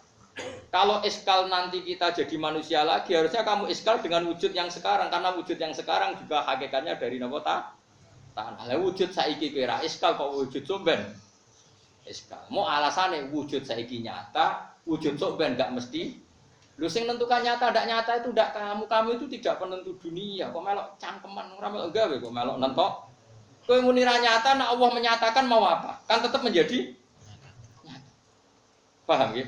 kalau eskal nanti kita jadi manusia lagi harusnya kamu eskal dengan wujud yang sekarang karena wujud yang sekarang juga hakikatnya dari napa tanah lha wujud saiki kowe ra eskal kok wujud somben eskal. Mau alasannya wujud saiki nyata, wujud sok ben enggak mesti. Lu sing nentukan nyata ndak nyata itu ndak kamu itu tidak penentu dunia. Kok melok cangkeman ora melok gawe kok melok nentok. Kowe muni ra nyata nek Allah menyatakan mau apa? Kan tetap menjadi nyata. Paham nggih?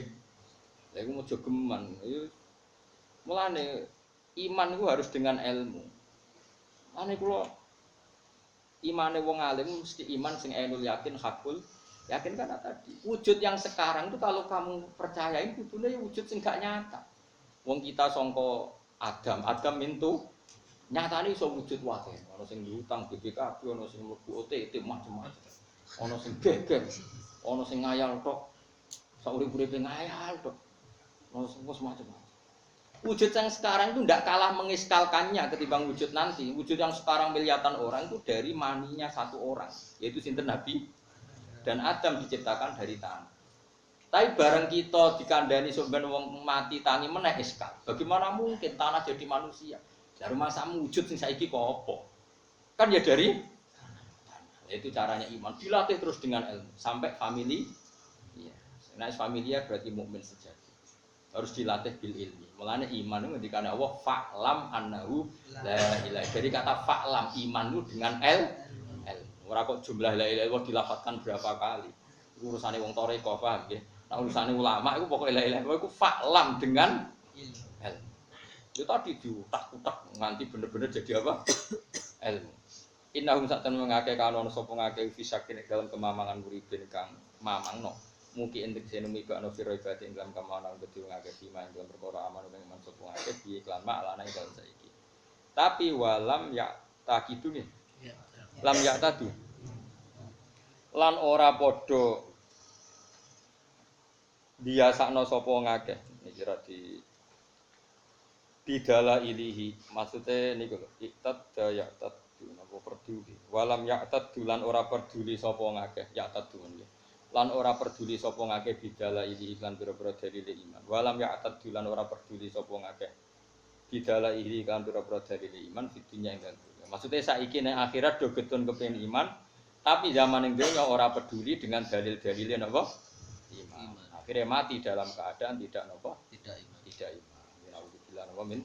Lha iku mojo geman. Mulane iman itu harus dengan ilmu. Ane kula imane wong alim mesti iman sing ainul yakin hakul yakin kan tadi wujud yang sekarang itu kalau kamu percayain kudune wujud sing gak nyata. Wong kita sangka Adam mintu nyatane iso wujud wae. Ana sing diutang BPKB, ana sing mlebu OTT macam-macam. Ana sing geger, ana sing ngayal tok. Saurip-uripe ngayal tok. Ana sing macam-macam. Wujud yang sekarang itu tidak kalah mengiskalkannya ketimbang wujud nanti. Wujud yang sekarang miliatan orang itu dari maninya satu orang, yaitu sinten Nabi dan Adam diciptakan dari tanah. Tapi bareng kita dikandani sampeyan wong mati tangi meneh iskal. Bagaimana mungkin tanah jadi manusia? Dari masa wujud sing saiki kok apa? Kan ya dari tanah. Itu caranya iman dilatih terus dengan ilmu sampai famili. Iya. Nah, familia berarti mukmin sejati. Harus dilatih bil ilmi. Mulane iman itu ngendikane Allah fa'lam annahu la ilaha. Dari kata fa'lam iman itu dengan ora kok jumlah la ilaha illallah dilafadzkan berapa kali. Iku urusane wong toreko paham nggih. Nah urusane ulama iku pokoke la ilaha illallah iku fa'lam dengan ilmu. Itu tadi diutak-utak nganti bener-bener jadi apa? Ilmu. Innahum sa'tan mengake kanon sapa ngake fisakin dalam kemamangan muridin kang mamangno. Mugi entek senumi bakno fira ibadin dalam kemamangan gede ngake iman dalam perkara aman ing iman sapa ngake bi iklan mak lanang dalem saiki. Tapi walam ya takidu nggih. Lam ya tadi lan ora padha biasakno sapa ngakeh iki ra di bidala ilihi maksudnya niku lho iktad ya'tad napa peduli walam ya'tad lan ora peduli sapa ngakeh ya'tad nggih lan ora peduli sapa ngakeh bidala ilihi lan pira-pira dalile iman walam ya'tad lan ora peduli sapa ngakeh bidala ilihi kan pira-pira dalile iman fitinya ing dalem maksudnya saiki nek akhirat do getun kepengin iman tapi zaman ing donya ora peduli dengan dalil-dalile napa iman akhirnya mati dalam keadaan tidak napa tidak iman Alhamdulillah wa min